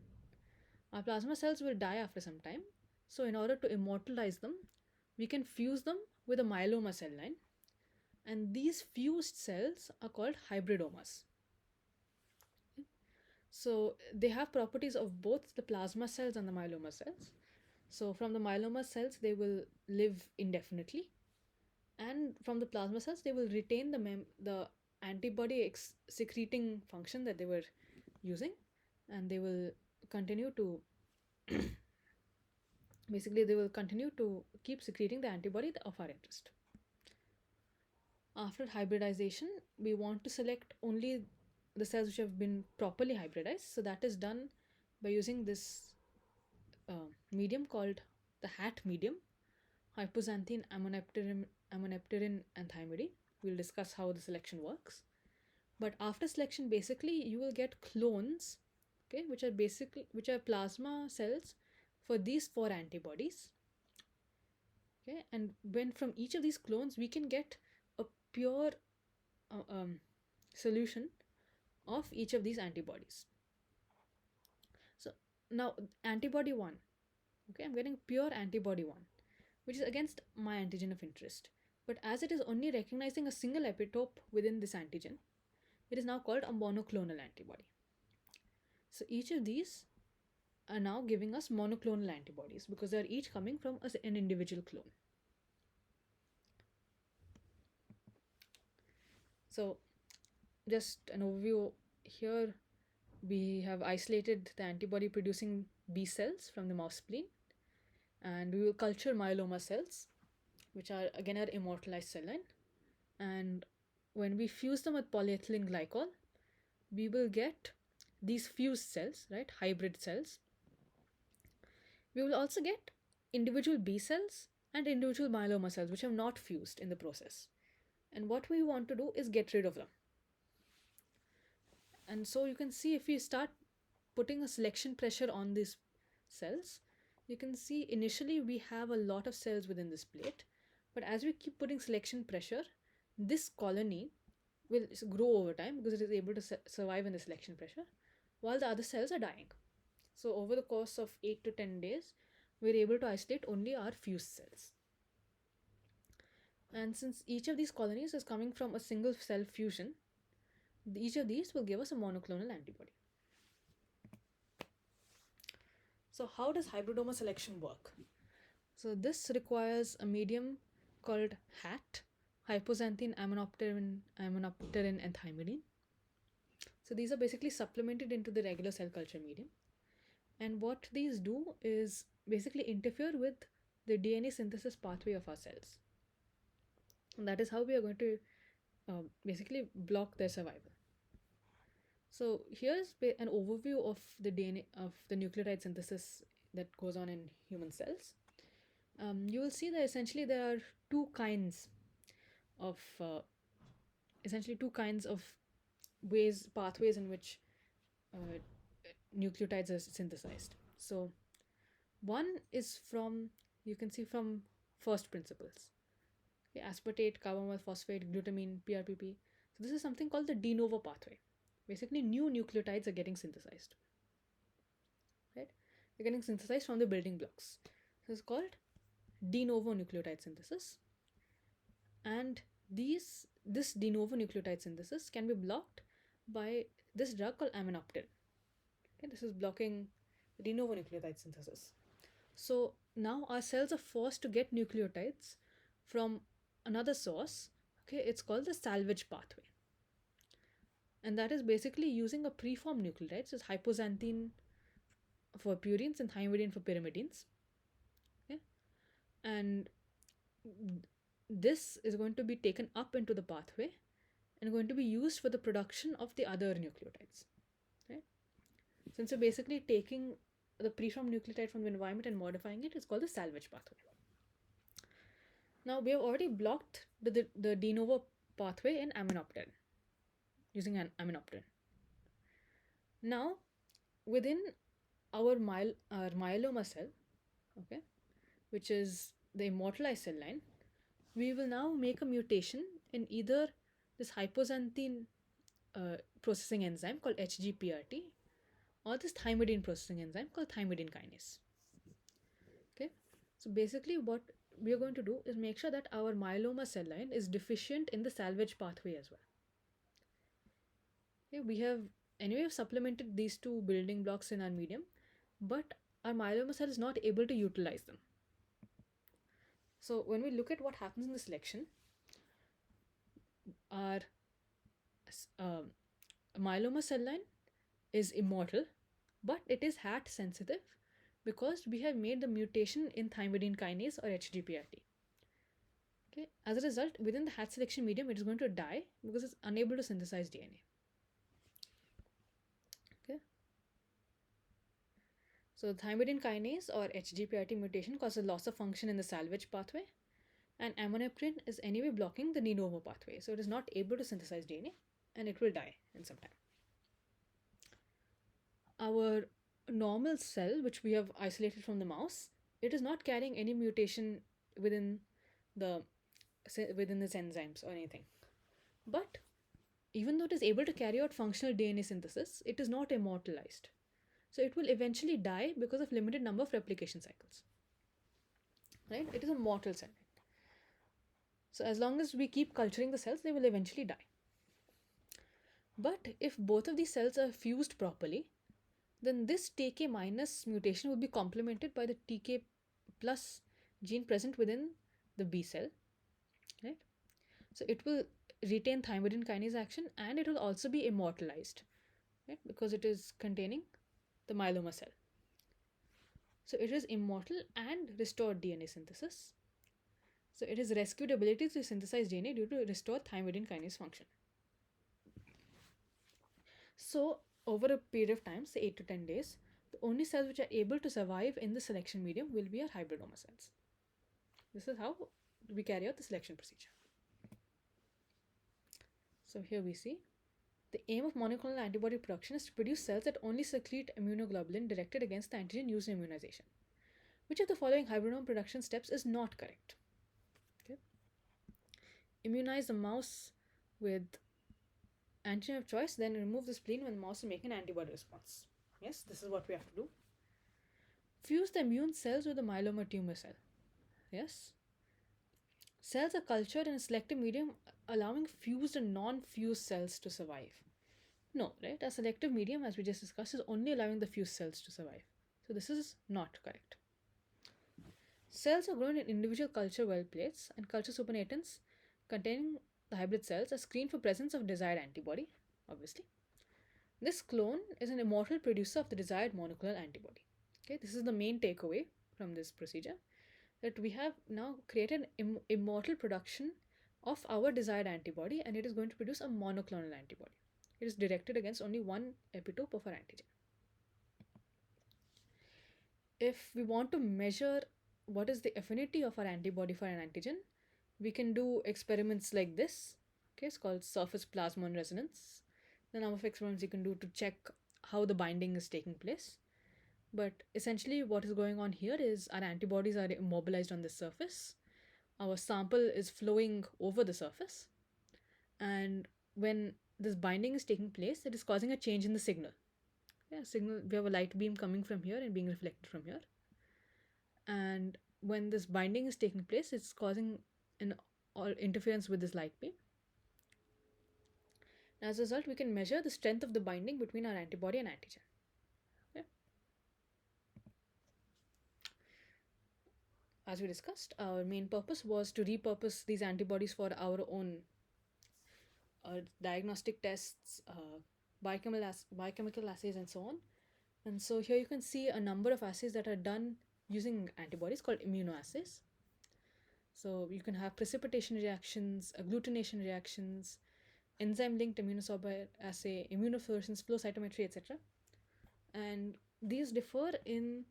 Our plasma cells will die after some time. So in order to immortalize them, we can fuse them with a myeloma cell line. And these fused cells are called hybridomas. Okay? So they have properties of both the plasma cells and the myeloma cells. So from the myeloma cells, they will live indefinitely. And from the plasma cells, they will retain the antibody secreting function that they were using. And they will continue to basically they will continue to keep secreting the antibody of our interest. After hybridization, we want to select only the cells which have been properly hybridized. So that is done by using this medium called the HAT medium, hypoxanthine amoneptedin and thymidine. We'll discuss how the selection works. But after selection, basically you will get clones, okay, which are plasma cells for these four antibodies. Okay, and when from each of these clones we can get a pure solution of each of these antibodies. So now antibody 1, okay, I'm getting pure antibody 1, which is against my antigen of interest. But as it is only recognizing a single epitope within this antigen, it is now called a monoclonal antibody. So each of these are now giving us monoclonal antibodies because they are each coming from an individual clone. So just an overview here, we have isolated the antibody producing B cells from the mouse spleen, and we will culture myeloma cells, which are again our immortalized cell line. And when we fuse them with polyethylene glycol, we will get these fused cells, right, hybrid cells. We will also get individual B cells and individual myeloma cells which have not fused in the process. And what we want to do is get rid of them. And so you can see, if we start putting a selection pressure on these cells, you can see initially we have a lot of cells within this plate, but as we keep putting selection pressure, this colony will grow over time because it is able to survive in the selection pressure. while the other cells are dying. So over the course of 8 to 10 days, we're able to isolate only our fused cells. And since each of these colonies is coming from a single cell fusion, each of these will give us a monoclonal antibody. So how does hybridoma selection work? So this requires a medium called HAT, hypoxanthine aminopterin and thymidine. So these are basically supplemented into the regular cell culture medium. And what these do is basically interfere with the DNA synthesis pathway of our cells. And that is how we are going to basically block their survival. So here's an overview of the DNA of the nucleotide synthesis that goes on in human cells. You will see that essentially there are two kinds of pathways in which nucleotides are synthesized. So one is you can see from first principles. Okay, aspartate, carbamyl phosphate, glutamine, PRPP. So this is something called the de novo pathway. Basically, new nucleotides are getting synthesized. Right? They're getting synthesized from the building blocks. So it's called de novo nucleotide synthesis. And this de novo nucleotide synthesis can be blocked by this drug called aminopterin. Okay, this is blocking de novo nucleotide synthesis. So now our cells are forced to get nucleotides from another source. Okay, it's called the salvage pathway. And that is basically using a preformed nucleotide. So it's hypoxanthine for purines and thymidine for pyrimidines. Okay? And this is going to be taken up into the pathway and going to be used for the production of the other nucleotides. Right? Since you're basically taking the preformed nucleotide from the environment and modifying it, it's called the salvage pathway. Now we have already blocked the de novo pathway in aminopterin using an aminopterin. Now within our myeloma cell, okay, which is the immortalized cell line, we will now make a mutation in either this hypoxanthine processing enzyme called HGPRT or this thymidine processing enzyme called thymidine kinase. Okay, so basically what we are going to do is make sure that our myeloma cell line is deficient in the salvage pathway as well. Okay, we have anyway supplemented these two building blocks in our medium, but our myeloma cell is not able to utilize them. So when we look at what happens in the selection, our myeloma cell line is immortal, but it is HAT sensitive because we have made the mutation in thymidine kinase or HGPRT. Okay, as a result, within the HAT selection medium, it is going to die because it's unable to synthesize DNA. Okay, so thymidine kinase or HGPRT mutation causes loss of function in the salvage pathway, and aminopterin is anyway blocking the de novo pathway, so it is not able to synthesize DNA and it will die in some time. Our normal cell, which we have isolated from the mouse, it is not carrying any mutation within its enzymes or anything. But even though it is able to carry out functional DNA synthesis, it is not immortalized. So it will eventually die because of limited number of replication cycles. Right? It is a mortal cell. So as long as we keep culturing the cells, they will eventually die. But if both of these cells are fused properly, then this TK minus mutation will be complemented by the TK plus gene present within the B cell. Right? So it will retain thymidine kinase action and it will also be immortalized, right? Because it is containing the myeloma cell. So it is immortal and restored DNA synthesis. So it has rescued ability to synthesize DNA due to restored thymidine kinase function. So over a period of time, say 8 to 10 days, the only cells which are able to survive in the selection medium will be our hybridoma cells. This is how we carry out the selection procedure. So here we see the aim of monoclonal antibody production is to produce cells that only secrete immunoglobulin directed against the antigen used in immunization. Which of the following hybridoma production steps is not correct? Okay. Immunize the mouse with antigen of choice, then remove the spleen when the mouse is making an antibody response. Yes, this is what we have to do. Fuse the immune cells with the myeloma tumor cell. Yes. Cells are cultured in a selective medium, allowing fused and non-fused cells to survive. No, right? A selective medium, as we just discussed, is only allowing the fused cells to survive. So this is not correct. Cells are grown in individual culture well plates, and culture supernatants containing the hybrid cells are screened for presence of desired antibody, obviously. This clone is an immortal producer of the desired monoclonal antibody. Okay, this is the main takeaway from this procedure, that we have now created immortal production of our desired antibody, and it is going to produce a monoclonal antibody. It is directed against only one epitope of our antigen. If we want to measure what is the affinity of our antibody for an antigen, we can do experiments like this. Okay, it's called surface plasmon resonance. The number of experiments you can do to check how the binding is taking place. But essentially, what is going on here is our antibodies are immobilized on the surface. Our sample is flowing over the surface. And when this binding is taking place, it is causing a change in the signal. Yeah, signal. We have a light beam coming from here and being reflected from here. And when this binding is taking place, it's causing an interference with this light beam. As a result, we can measure the strength of the binding between our antibody and antigen. Okay. As we discussed, our main purpose was to repurpose these antibodies for our own diagnostic tests, biochemical assays, and so on. And so here you can see a number of assays that are done using antibodies called immunoassays. So you can have precipitation reactions, agglutination reactions, enzyme-linked immunosorbent assay, immunofluorescence, flow cytometry, etc. And these differ in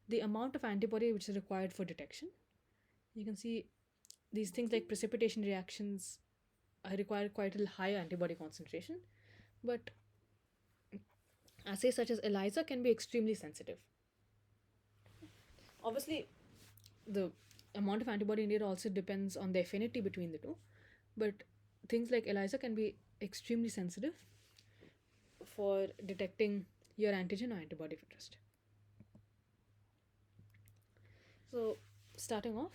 the amount of antibody which is required for detection. You can see these things like precipitation reactions require quite a high antibody concentration, but assays such as ELISA can be extremely sensitive. Obviously, the amount of antibody needed also depends on the affinity between the two, but things like ELISA can be extremely sensitive for detecting your antigen or antibody of interest. So, starting off,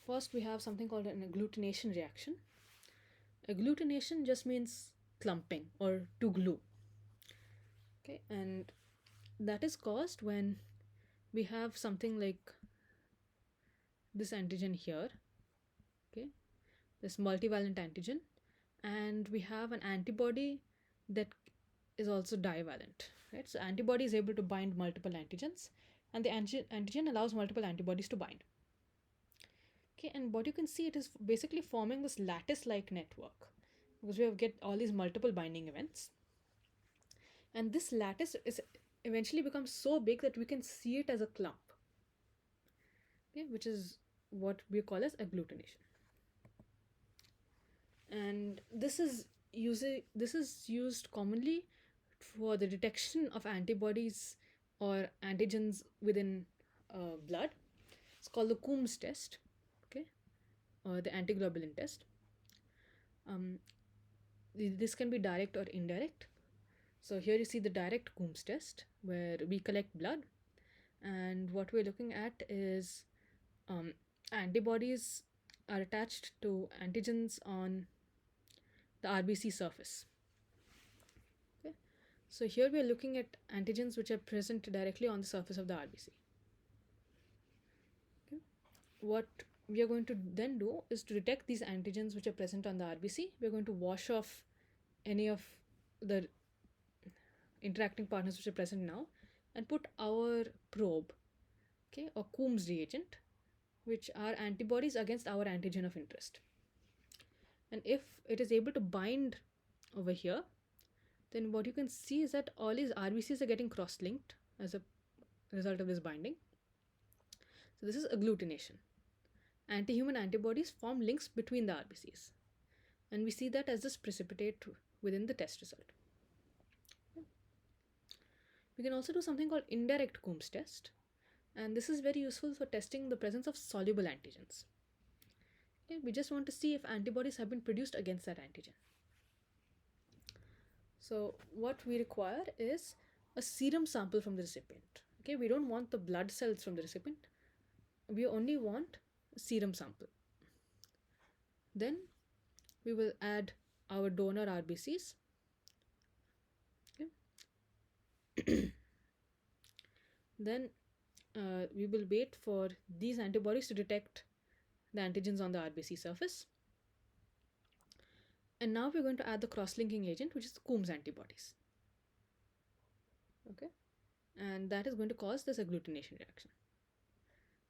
first we have something called an agglutination reaction. Agglutination just means clumping or to glue. Okay, and that is caused when we have something like this antigen here, okay, this multivalent antigen, and we have an antibody that is also divalent, right? So antibody is able to bind multiple antigens, and the antigen allows multiple antibodies to bind. Okay, and what you can see, it is basically forming this lattice-like network because we have get all these multiple binding events, and this lattice is eventually becomes so big that we can see it as a clump, okay, which is what we call as agglutination. And this is used commonly for the detection of antibodies or antigens within blood. It's called the Coombs test, okay, or the antiglobulin test. This can be direct or indirect. So here you see the direct Coombs test, where we collect blood, and what we're looking at is antibodies are attached to antigens on the RBC surface. Okay, so here we are looking at antigens which are present directly on the surface of the RBC. Okay, what we are going to then do is to detect these antigens which are present on the RBC. We are going to wash off any of the interacting partners which are present now and put our probe, okay, or Coombs reagent, which are antibodies against our antigen of interest. And if it is able to bind over here, then what you can see is that all these RBCs are getting cross-linked as a result of this binding. So this is agglutination. Anti-human antibodies form links between the RBCs, and we see that as this precipitate within the test result. We can also do something called indirect Coombs test, and this is very useful for testing the presence of soluble antigens. Okay, we just want to see if antibodies have been produced against that antigen. So what we require is a serum sample from the recipient. Okay, we don't want the blood cells from the recipient. We only want a serum sample. Then we will add our donor RBCs. Okay. Then we will wait for these antibodies to detect the antigens on the RBC surface. And now we're going to add the cross-linking agent, which is the Coombs antibodies. Okay, and that is going to cause this agglutination reaction.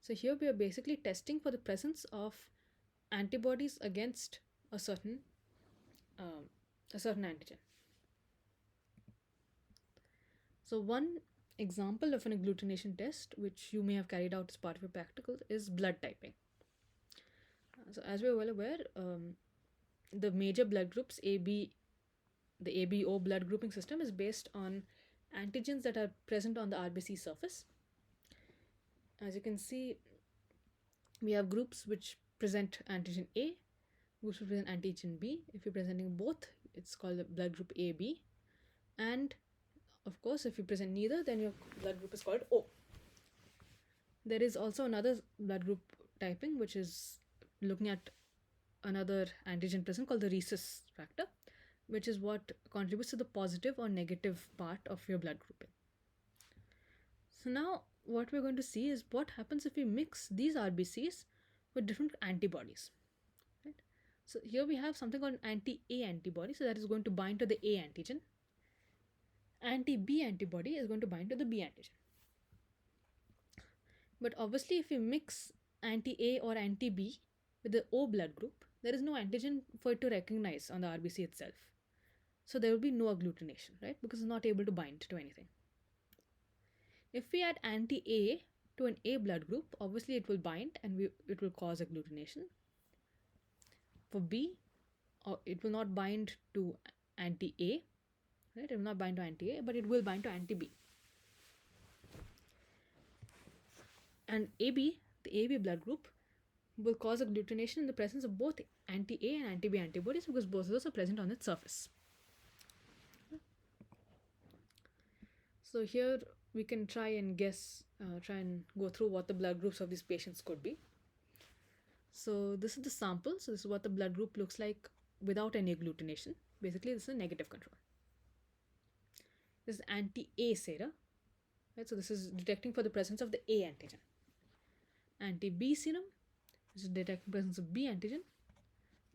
So here we are basically testing for the presence of antibodies against a certain antigen. So one example of an agglutination test, which you may have carried out as part of your practical, is blood typing. So as we're well aware, the major blood groups AB, the ABO blood grouping system is based on antigens that are present on the RBC surface. As you can see, we have groups which present antigen A, groups which present antigen B. If you're presenting both, it's called blood group AB. And of course, if you present neither, then your blood group is called O. There is also another blood group typing, which is looking at another antigen present called the rhesus factor, which is what contributes to the positive or negative part of your blood grouping. So now what we're going to see is what happens if we mix these RBCs with different antibodies. Right? So here we have something called an anti-A antibody, so that is going to bind to the A antigen. Anti-B antibody is going to bind to the B antigen. But obviously if we mix anti-A or anti-B with the O blood group, there is no antigen for it to recognize on the RBC itself. So there will be no agglutination, right? Because it's not able to bind to anything. If we add anti-A to an A blood group, obviously it will bind and it will cause agglutination. For B, it will not bind to anti-A, right? It will not bind to anti-A, but it will bind to anti-B. And AB, the AB blood group, will cause agglutination in the presence of both anti-A and anti-B antibodies because both of those are present on its surface. So here we can try and guess, try and go through what the blood groups of these patients could be. So this is the sample. So this is what the blood group looks like without any agglutination. Basically, this is a negative control. This is anti-A sera. Right? So this is detecting for the presence of the A antigen. Anti-B serum, this is detecting the presence of B antigen.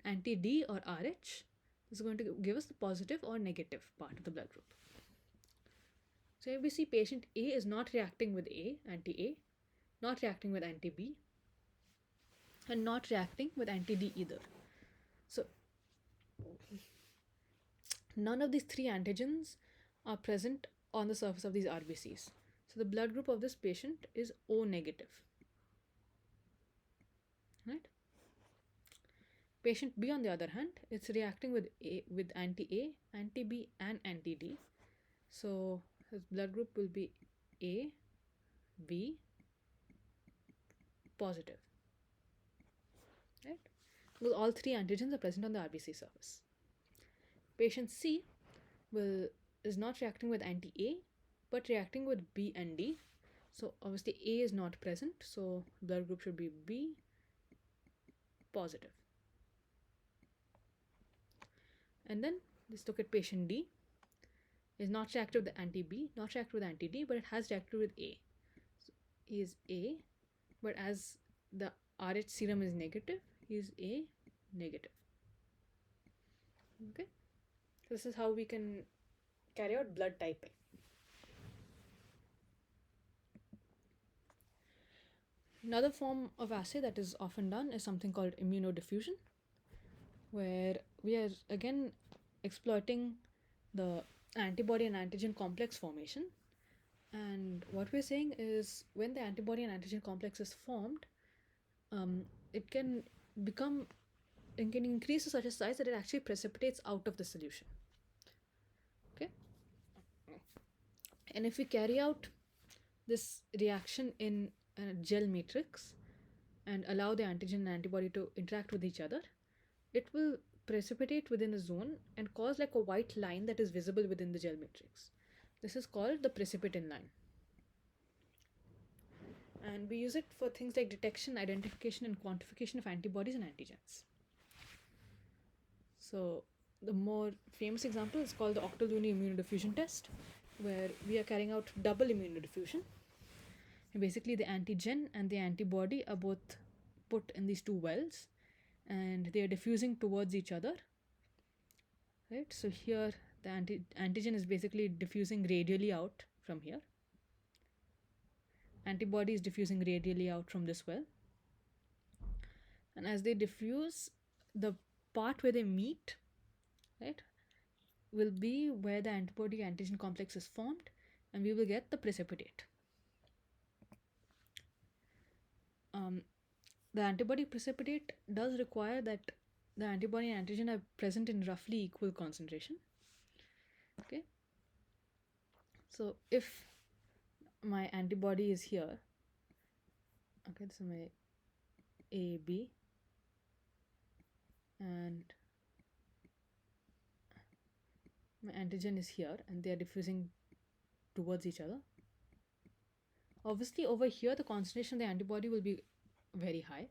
Anti-D or RH, this is going to give us the positive or negative part of the blood group. So here we see patient A is not reacting with A, anti-A, not reacting with anti-B, and not reacting with anti-D either. So none of these three antigens are present on the surface of these RBCs. So the blood group of this patient is O negative. Right? Patient B, on the other hand, it's reacting with anti-A, anti-B, and anti-D. So his blood group will be A, B, positive. Right? Because all three antigens are present on the RBC surface. Patient C is not reacting with anti-A, but reacting with B and D. So obviously A is not present, so blood group should be B, positive. And then let's look at patient D. Is not reactive with anti-B, not reactive with anti-D, but it has reacted with A. So he is A, but as the RH serum is negative, he is A negative. Okay, so this is how we can carry out blood typing. Another form of assay that is often done is something called immunodiffusion, where we are again exploiting the antibody and antigen complex formation. And what we're saying is when the antibody and antigen complex is formed, it can increase to such a size that it actually precipitates out of the solution. Okay, and if we carry out this reaction in a gel matrix and allow the antigen and antibody to interact with each other, it will precipitate within a zone and cause like a white line that is visible within the gel matrix. This is called the precipitin line. And we use it for things like detection, identification, and quantification of antibodies and antigens. So the more famous example is called the octolunar immunodiffusion test, where we are carrying out double immunodiffusion. And basically, the antigen and the antibody are both put in these two wells, and they are diffusing towards each other. Right. So here, the antigen is basically diffusing radially out from here. Antibody is diffusing radially out from this well. And as they diffuse, the part where they meet, right, will be where the antibody antigen complex is formed, and we will get the precipitate. The antibody precipitate does require that the antibody and antigen are present in roughly equal concentration. Okay. So if my antibody is here, okay, this is my AB, and my antigen is here, and they are diffusing towards each other. Obviously, over here, the concentration of the antibody will be very high.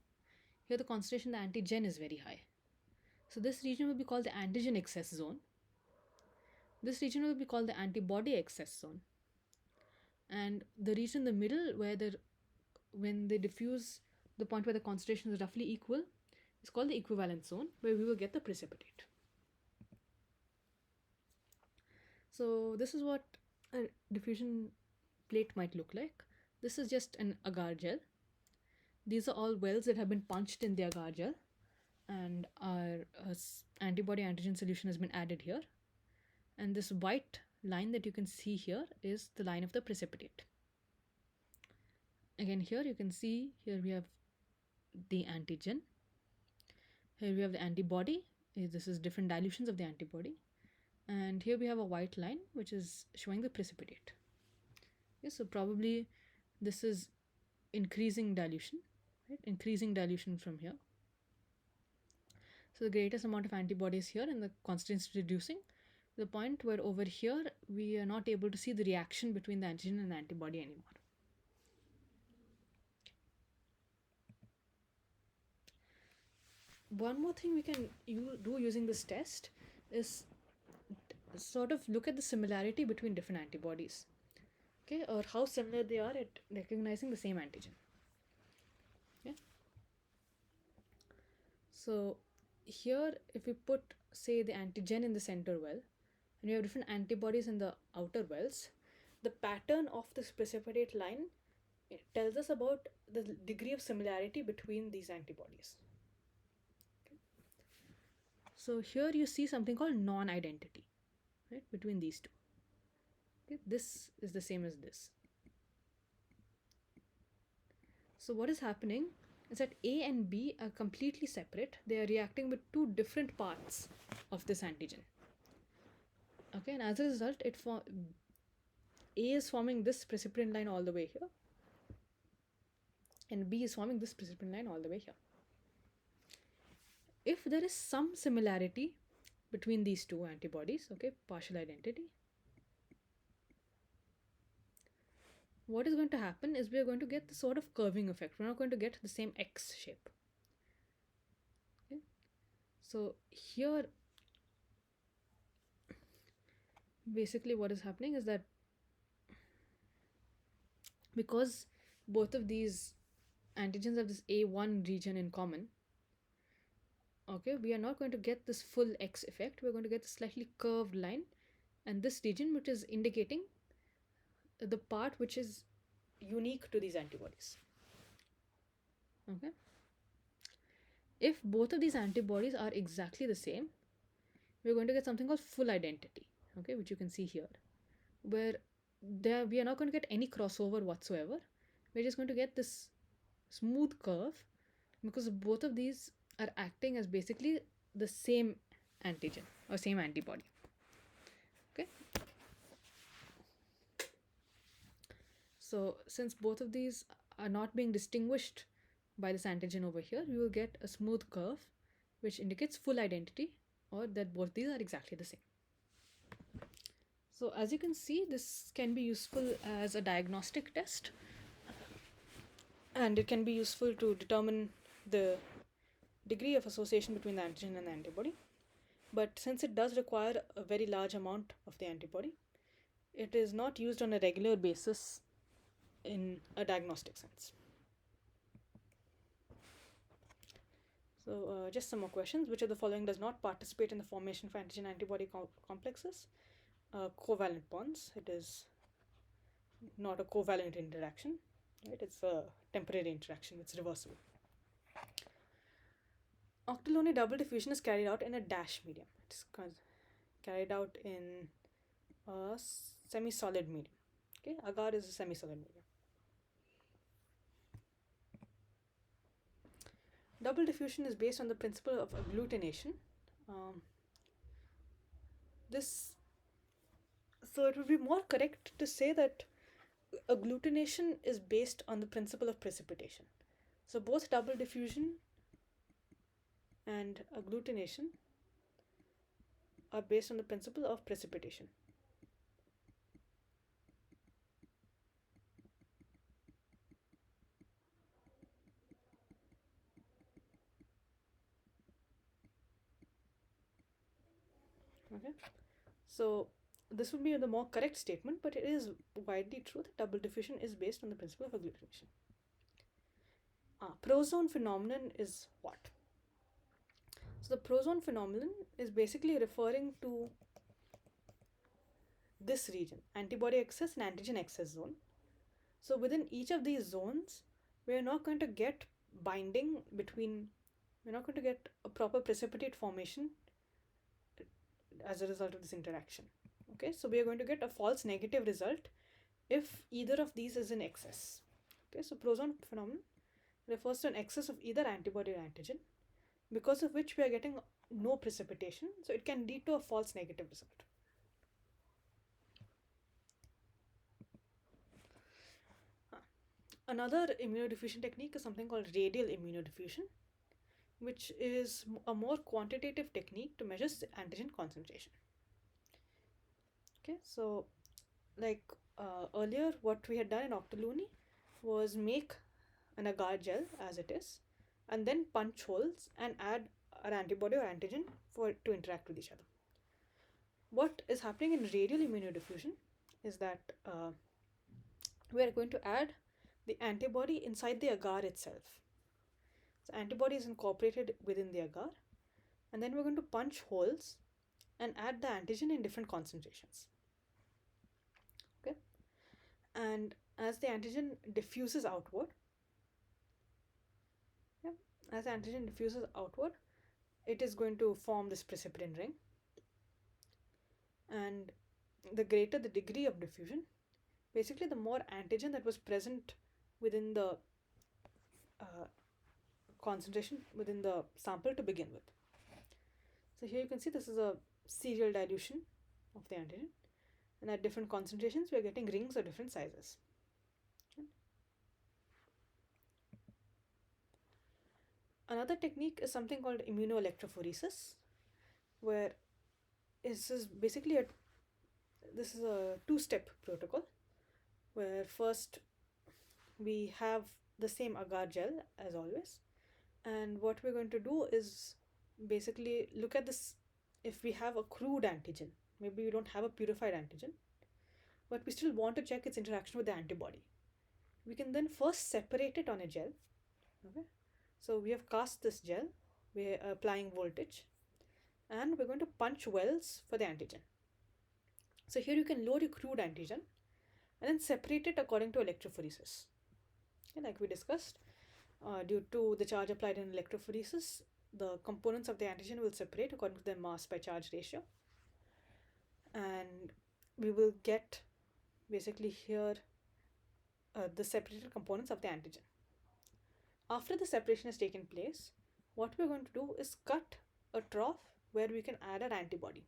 Here, the concentration of the antigen is very high. So this region will be called the antigen excess zone. This region will be called the antibody excess zone. And the region in the middle, where when they diffuse, the point where the concentration is roughly equal, is called the equivalent zone, where we will get the precipitate. So this is what a diffusion plate might look like. This is just an agar gel. These are all wells that have been punched in the agar gel, and our antibody antigen solution has been added here. And this white line that you can see here is the line of the precipitate. Again, here you can see, here we have the antigen. Here we have the antibody. This is different dilutions of the antibody. And here we have a white line, which is showing the precipitate. Okay, so probably this is increasing dilution, right? Increasing dilution from here. So the greatest amount of antibodies here, and the concentration is reducing to the point where over here we are not able to see the reaction between the antigen and the antibody anymore. One more thing we can do using this test is sort of look at the similarity between different antibodies, okay, or how similar they are at recognizing the same antigen. Okay. So here, if we put, say, the antigen in the center well, and you have different antibodies in the outer wells, the pattern of this precipitate line tells us about the degree of similarity between these antibodies. Okay. So here you see something called non-identity, right, between these two. Okay. This is the same as this. So what is happening is that A and B are completely separate. They are reacting with two different parts of this antigen. Okay, and as a result, A is forming this precipitin line all the way here, and B is forming this precipitin line all the way here. If there is some similarity between these two antibodies, okay, partial identity, what is going to happen is we are going to get the sort of curving effect. We're not going to get the same X shape. Okay. So here, basically what is happening is that because both of these antigens have this A1 region in common, okay, we are not going to get this full X effect. We're going to get a slightly curved line, and this region which is indicating the part which is unique to these antibodies. Okay. If both of these antibodies are exactly the same, we're going to get something called full identity, okay, which you can see here, where we are not going to get any crossover whatsoever. We're just going to get this smooth curve because both of these are acting as basically the same antigen or same antibody. Okay. So since both of these are not being distinguished by this antigen over here, we will get a smooth curve which indicates full identity or that both these are exactly the same. So as you can see, this can be useful as a diagnostic test, and it can be useful to determine the degree of association between the antigen and the antibody. But since it does require a very large amount of the antibody, it is not used on a regular basis in a diagnostic sense. So just some more questions. Which of the following does not participate in the formation of antigen antibody complexes? Covalent bonds. It is not a covalent interaction, right? It's a temporary interaction. It's reversible. Octolony double diffusion is carried out in a dash medium. It's carried out in a semi-solid medium. Okay, agar is a semi-solid medium. Double diffusion is based on the principle of agglutination. So it would be more correct to say that agglutination is based on the principle of precipitation. So both double diffusion and agglutination are based on the principle of precipitation. Okay, so this would be the more correct statement, but it is widely true that double diffusion is based on the principle of agglutination. Prozone phenomenon is what? So the prozone phenomenon is basically referring to this region, antibody excess and antigen excess zone. So within each of these zones, we're not going to get binding between, we're not going to get a proper precipitate formation as a result of this interaction. Okay, so we are going to get a false negative result if either of these is in excess. Okay, so prozone phenomenon refers to an excess of either antibody or antigen, because of which we are getting no precipitation, so it can lead to a false negative result. Another immunodiffusion technique is something called radial immunodiffusion, which is a more quantitative technique to measure antigen concentration. Okay, so like earlier, what we had done in Octoluni was make an agar gel as it is, and then punch holes and add an antibody or antigen for it to interact with each other. What is happening in radial immunodiffusion is that we are going to add the antibody inside the agar itself. So antibody is incorporated within the agar, and then we're going to punch holes and add the antigen in different concentrations. Okay, and as the antigen diffuses outward, it is going to form this precipitin ring, and the greater the degree of diffusion, basically the more antigen that was present within the concentration within the sample to begin with. So here you can see this is a serial dilution of the antigen, and at different concentrations we are getting rings of different sizes. Okay. Another technique is something called immunoelectrophoresis, where this is basically a two-step protocol, where first we have the same agar gel as always, and what we're going to do is basically look at this. If we have a crude antigen, maybe we don't have a purified antigen, but we still want to check its interaction with the antibody, we can then first separate it on a gel. Okay, so we have cast this gel, we're applying voltage, and we're going to punch wells for the antigen. So here you can load your crude antigen and then separate it according to electrophoresis. Okay, like we discussed, due to the charge applied in electrophoresis, the components of the antigen will separate according to their mass by charge ratio, and we will get basically here the separated components of the antigen. After the separation has taken place, what we're going to do is cut a trough where we can add our antibody.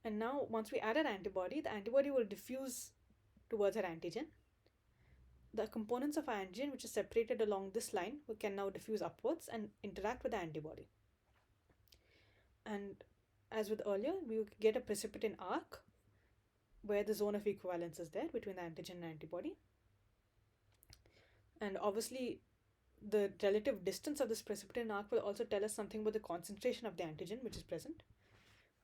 And now once we add an antibody, the antibody will diffuse towards our antigen. The components of our antigen, which is separated along this line, can now diffuse upwards and interact with the antibody. And as with earlier, we get a precipitin arc where the zone of equivalence is there between the antigen and antibody. And obviously, the relative distance of this precipitin arc will also tell us something about the concentration of the antigen which is present,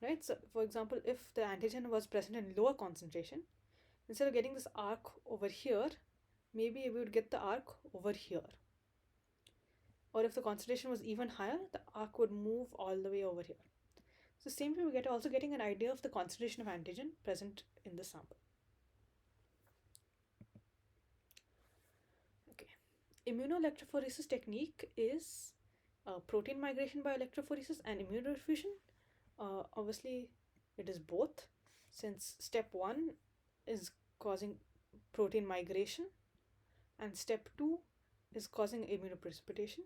right? So, for example, if the antigen was present in lower concentration, instead of getting this arc over here, maybe we would get the arc over here. Or if the concentration was even higher, the arc would move all the way over here. So same way, we get also getting an idea of the concentration of antigen present in the sample. Okay, immunoelectrophoresis technique is protein migration by electrophoresis and immunodiffusion. Obviously, it is both, since step 1 is causing protein migration and step 2 is causing immunoprecipitation.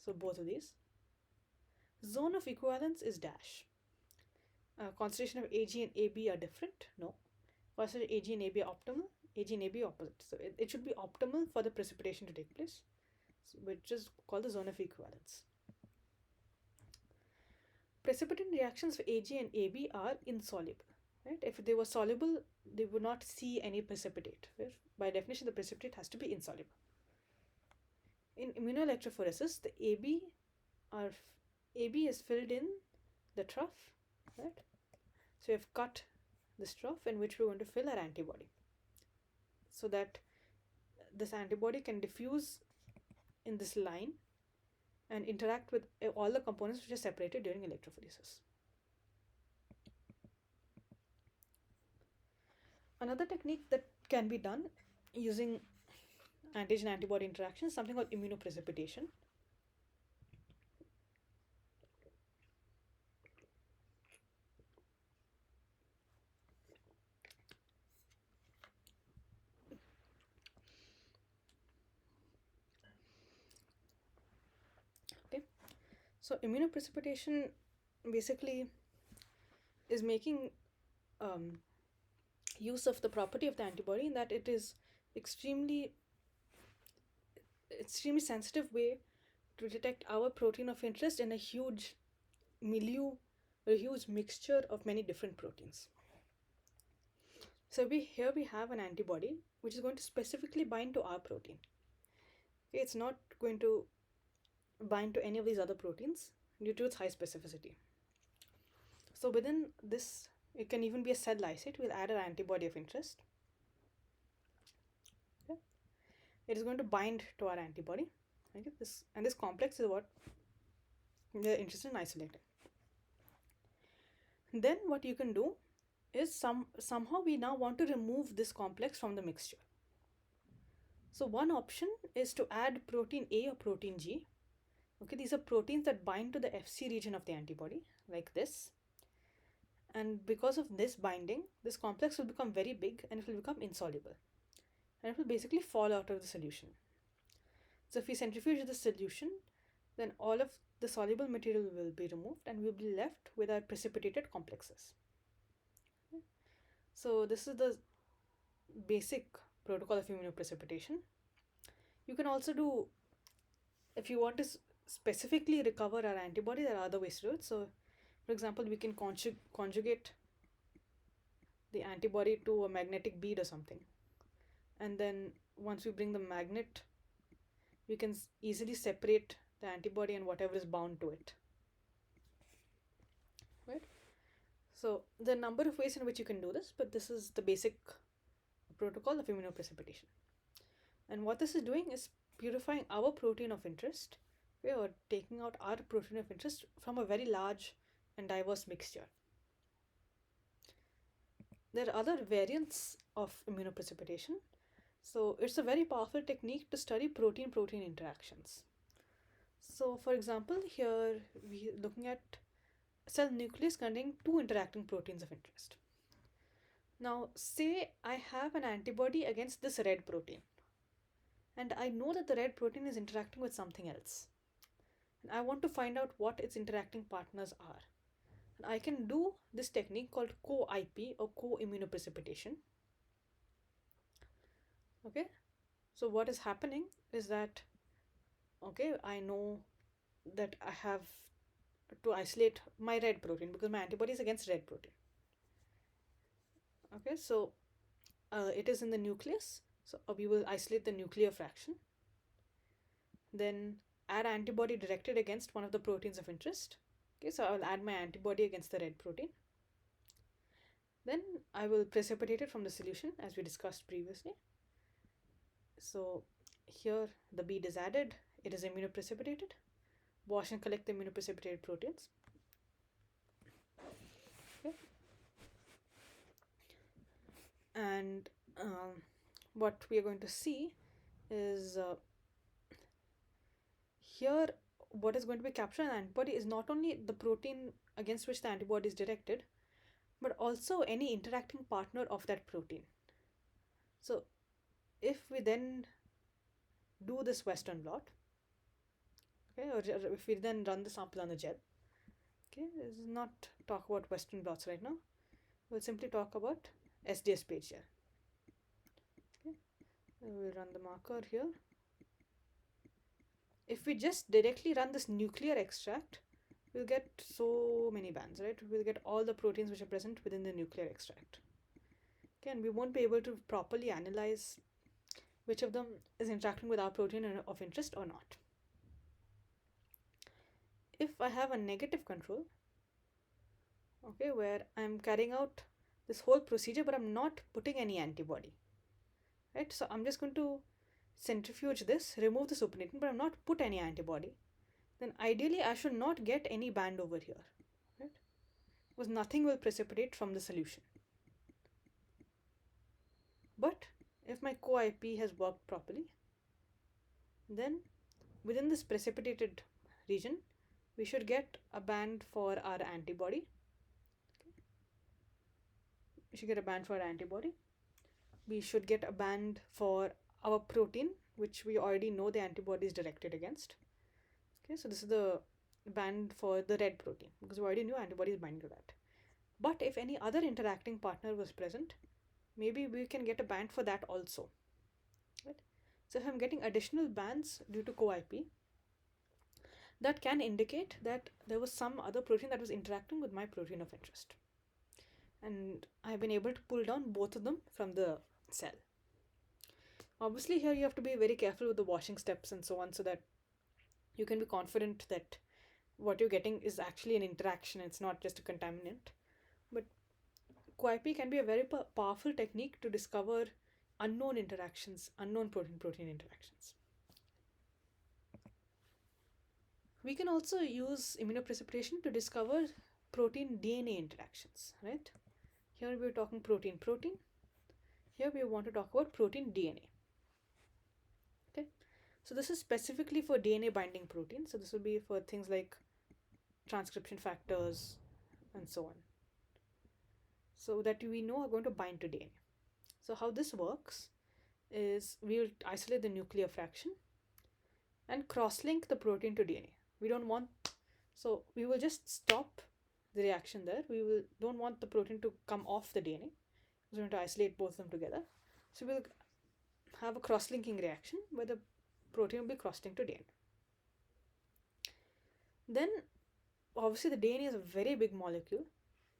So both of these. Zone of equivalence is dash. Concentration of AG and AB are different? No. Concentration AG and AB are optimal, AG and AB opposite. So it should be optimal for the precipitation to take place, which is called the zone of equivalence. Precipitin reactions for AG and AB are insoluble. Right? If they were soluble, they would not see any precipitate. Right? By definition, the precipitate has to be insoluble. In immunoelectrophoresis, the AB is filled in the trough, right? So we have cut this trough in which we're going to fill our antibody, so that this antibody can diffuse in this line and interact with all the components which are separated during electrophoresis. Another technique that can be done using antigen-antibody interaction is something called immunoprecipitation. Okay, so immunoprecipitation basically is making use of the property of the antibody in that it is extremely sensitive way to detect our protein of interest in a huge milieu, a huge mixture of many different proteins. So here we have an antibody which is going to specifically bind to our protein. Okay, it's not going to bind to any of these other proteins due to its high specificity. So within this, it can even be a cell lysate. We'll add an antibody of interest. Okay. It is going to bind to our antibody. Okay. This complex is what we're interested in isolating. Then what you can do is somehow we now want to remove this complex from the mixture. So one option is to add protein A or protein G. Okay, these are proteins that bind to the Fc region of the antibody, like this. And because of this binding, this complex will become very big and it will become insoluble. And it will basically fall out of the solution. So if we centrifuge the solution, then all of the soluble material will be removed and we'll be left with our precipitated complexes. Okay. So this is the basic protocol of immunoprecipitation. You can also do, if you want to specifically recover our antibody, there are other ways to do it. So for example, we can conjugate the antibody to a magnetic bead or something. And then once we bring the magnet, we can easily separate the antibody and whatever is bound to it. Right? So there are a number of ways in which you can do this, but this is the basic protocol of immunoprecipitation. And what this is doing is purifying our protein of interest. We are taking out our protein of interest from a very large and diverse mixture. There are other variants of immunoprecipitation. So it's a very powerful technique to study protein-protein interactions. So for example, here we are looking at a cell nucleus containing two interacting proteins of interest. Now say I have an antibody against this red protein, and I know that the red protein is interacting with something else. And I want to find out what its interacting partners are. And I can do this technique called co-IP or co-immunoprecipitation. Okay, so what is happening is that, okay, I know that I have to isolate my red protein because my antibody is against red protein. Okay, so it is in the nucleus. So we will isolate the nuclear fraction. Then add antibody directed against one of the proteins of interest. Okay, so I will add my antibody against the red protein. Then I will precipitate it from the solution as we discussed previously. So here the bead is added, it is immunoprecipitated. Wash and collect the immunoprecipitated proteins. Okay. And what we are going to see is here what is going to be captured in the antibody is not only the protein against which the antibody is directed, but also any interacting partner of that protein. So if we then do this Western blot, okay, or if we then run the sample on the gel, okay, let's not talk about Western blots right now. We'll simply talk about SDS page here. Okay, we'll run the marker here. If we just directly run this nuclear extract, we'll get so many bands, right? We'll get all the proteins which are present within the nuclear extract. Okay, and we won't be able to properly analyze which of them is interacting with our protein of interest or not. If I have a negative control, okay, where I'm carrying out this whole procedure but I'm not putting any antibody, right? So I'm just going to centrifuge this, remove the supernatant, but I'm not put any antibody, then ideally I should not get any band over here, right? Because nothing will precipitate from the solution. But if my co-IP has worked properly, then within this precipitated region, we should get a band for our antibody. We should get a band for our antibody. We should get a band for our protein, which we already know the antibody is directed against. Okay, so this is the band for the red protein because we already knew antibody is binding to that. But if any other interacting partner was present, maybe we can get a band for that also. Right? So if I'm getting additional bands due to co-IP, that can indicate that there was some other protein that was interacting with my protein of interest. And I've been able to pull down both of them from the cell. Obviously here you have to be very careful with the washing steps and so on so that you can be confident that what you're getting is actually an interaction, it's not just a contaminant. But co-IP can be a very powerful technique to discover unknown interactions, unknown protein-protein interactions. We can also use immunoprecipitation to discover protein-DNA interactions, right? Here we're talking protein-protein. Here we want to talk about protein-DNA. Okay, so this is specifically for DNA binding proteins. So this will be for things like transcription factors and so on. So that we know are going to bind to DNA. So how this works is we will isolate the nuclear fraction and cross-link the protein to DNA. We don't want, so we will just stop the reaction there. We don't want the protein to come off the DNA. We're going to isolate both of them together. So we'll have a cross-linking reaction where the protein will be cross-linked to DNA. Then obviously the DNA is a very big molecule.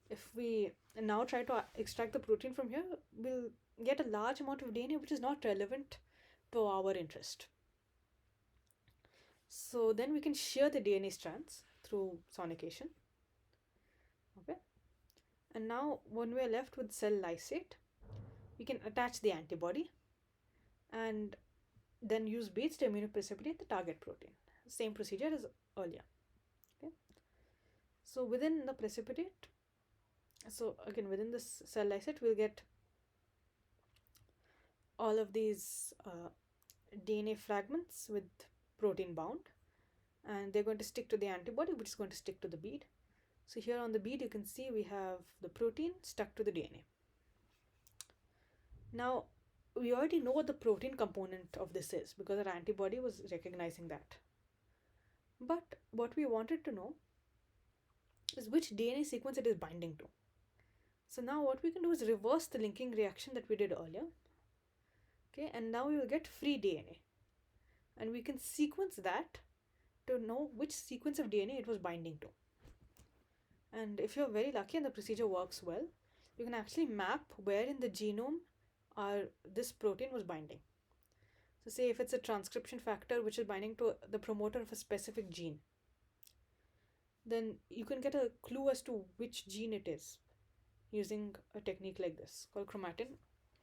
If we now try to extract the protein from here, we'll get a large amount of DNA which is not relevant to our interest. So then we can shear the DNA strands through sonication. Okay. And now when we are left with cell lysate, we can attach the antibody and then use beads to immunoprecipitate the target protein. Same procedure as earlier. Okay. So within the precipitate, so again within this cell lysate, we'll get all of these DNA fragments with protein bound, and they're going to stick to the antibody, which is going to stick to the bead. So here on the bead you can see we have the protein stuck to the DNA. Now we already know what the protein component of this is because our antibody was recognizing that. But what we wanted to know is which DNA sequence it is binding to. So now what we can do is reverse the linking reaction that we did earlier. Okay, and now we will get free DNA. And we can sequence that to know which sequence of DNA it was binding to. And if you're very lucky and the procedure works well, you can actually map where in the genome this protein was binding. So say if it's a transcription factor which is binding to the promoter of a specific gene, then you can get a clue as to which gene it is using a technique like this called chromatin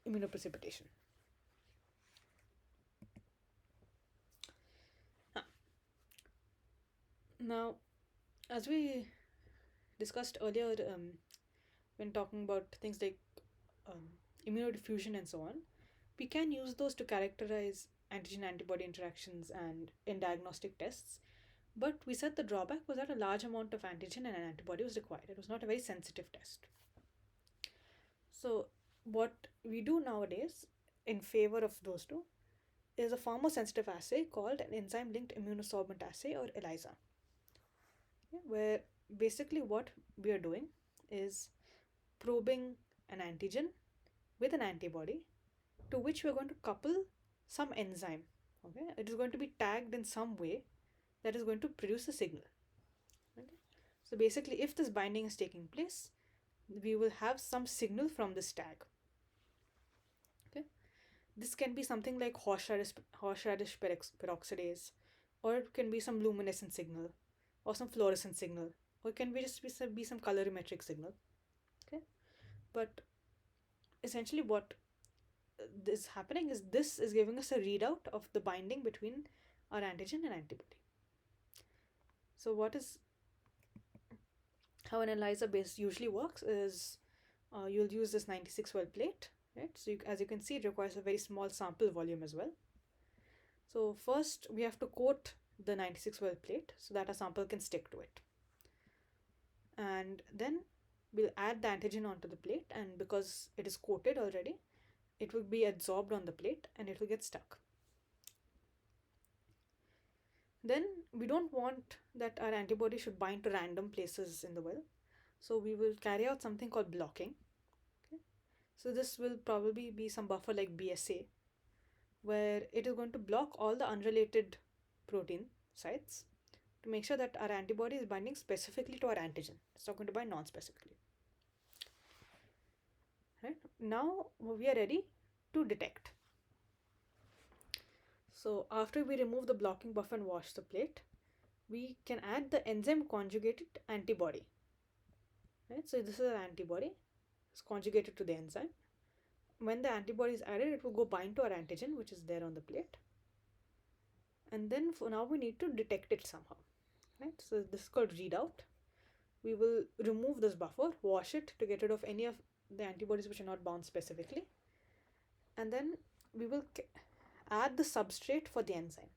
immunoprecipitation. Now, as we discussed earlier, when talking about things like um, immunodiffusion and so on, we can use those to characterize antigen antibody interactions and in diagnostic tests. But we said the drawback was that a large amount of antigen and an antibody was required. It was not a very sensitive test. So, what we do nowadays in favor of those two is a far more sensitive assay called an enzyme linked immunosorbent assay, or ELISA, where basically what we are doing is probing an antigen with an antibody to which we are going to couple some enzyme. Okay, it is going to be tagged in some way that is going to produce a signal. Okay? So basically, if this binding is taking place, we will have some signal from this tag. Okay, this can be something like horseradish peroxidase, or it can be some luminescent signal, or some fluorescent signal, or it can be just be some colorimetric signal. Okay, but essentially what is happening is this is giving us a readout of the binding between our antigen and antibody. So how an ELISA base usually works is you'll use this 96 well plate, right? So as you can see, it requires a very small sample volume as well. So first we have to coat the 96 well plate so that a sample can stick to it. And then we'll add the antigen onto the plate, and because it is coated already, it will be adsorbed on the plate and it will get stuck. Then we don't want that our antibody should bind to random places in the well. So we will carry out something called blocking. Okay? So this will probably be some buffer like BSA, where it is going to block all the unrelated protein sites to make sure that our antibody is binding specifically to our antigen. It's not going to bind non-specifically. Right? Now we are ready to detect. So after we remove the blocking buffer and wash the plate, we can add the enzyme conjugated antibody. Right? So this is an antibody. It's conjugated to the enzyme. When the antibody is added, it will go bind to our antigen, which is there on the plate. And then for now we need to detect it somehow. Right? So this is called readout. We will remove this buffer, wash it to get rid of any of the antibodies which are not bound specifically. And then we will add the substrate for the enzyme.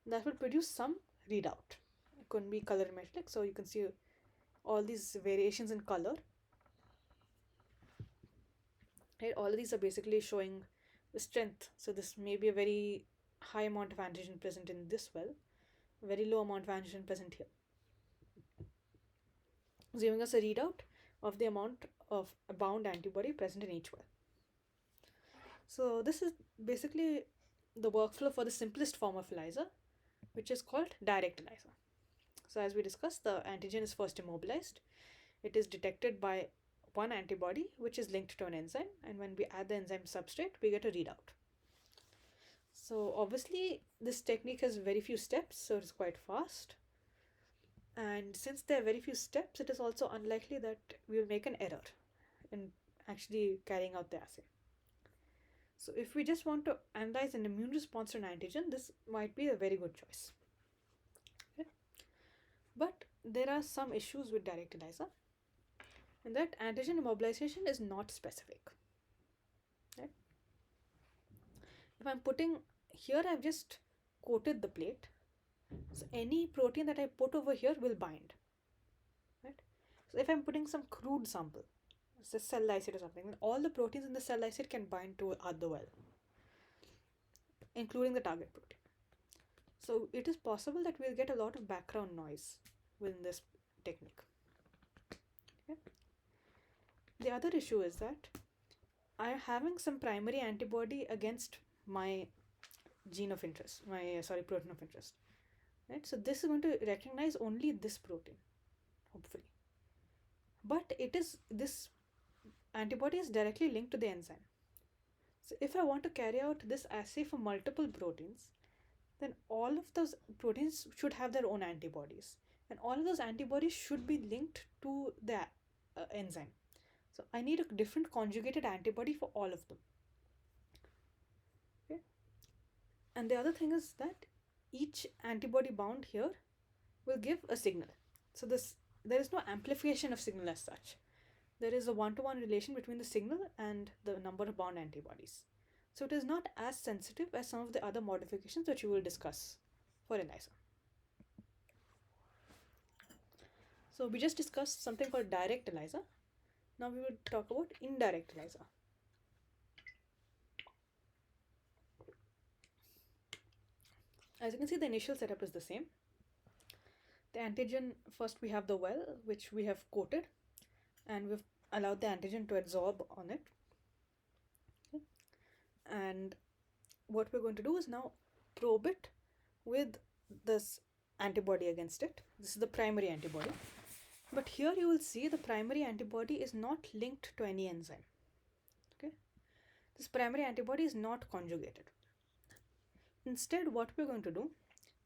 That will produce some readout. It could be colorimetric, so you can see all these variations in color. Right? All of these are basically showing the strength. So this may be a very high amount of antigen present in this well, a very low amount of antigen present here. It's giving us a readout of the amount of bound antibody present in each well. So this is basically the workflow for the simplest form of ELISA, which is called direct ELISA. So as we discussed, the antigen is first immobilized. It is detected by one antibody which is linked to an enzyme, and when we add the enzyme substrate, we get a readout. So obviously this technique has very few steps, so it's quite fast. And since there are very few steps, it is also unlikely that we will make an error in actually carrying out the assay. So if we just want to analyze an immune response to an antigen, this might be a very good choice. Okay? But there are some issues with direct ELISA, and that antigen immobilization is not specific. Right? If I'm putting here, I've just coated the plate. So any protein that I put over here will bind. Right? So if I'm putting some crude sample, it's a cell lysate or something, then all the proteins in the cell lysate can bind to other well, including the target protein. So it is possible that we'll get a lot of background noise within this technique. Okay? The other issue is that I'm having some primary antibody against my protein of interest. Right? So this is going to recognize only this protein, hopefully. but this antibody is directly linked to the enzyme. So if I want to carry out this assay for multiple proteins, then all of those proteins should have their own antibodies, and all of those antibodies should be linked to the enzyme. So I need a different conjugated antibody for all of them. Okay? And the other thing is that each antibody bound here will give a signal. So there is no amplification of signal as such. There is a one-to-one relation between the signal and the number of bound antibodies. So it is not as sensitive as some of the other modifications that you will discuss for ELISA. So we just discussed something called direct ELISA. Now we will talk about indirect ELISA. As you can see, the initial setup is the same. The antigen, first we have the well, which we have coated, and we've allowed the antigen to adsorb on it. Okay. And what we're going to do is now probe it with this antibody against it. This is the primary antibody. But here you will see the primary antibody is not linked to any enzyme. Okay. This primary antibody is not conjugated. Instead, what we're going to do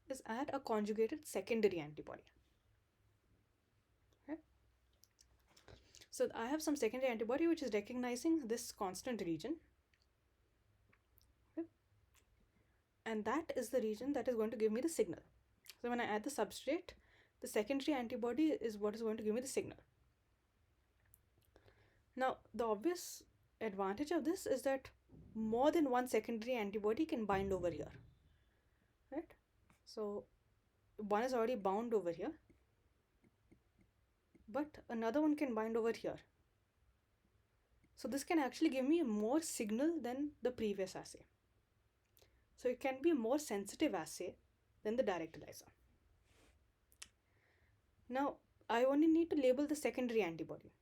is add a conjugated secondary antibody. Okay. So I have some secondary antibody which is recognizing this constant region. Okay. And that is the region that is going to give me the signal. So when I add the substrate, the secondary antibody is what is going to give me the signal. Now, the obvious advantage of this is that more than one secondary antibody can bind over here. Right? So one is already bound over here, but another one can bind over here. So this can actually give me more signal than the previous assay. So it can be a more sensitive assay than the direct ELISA. Now, I only need to label the secondary antibody.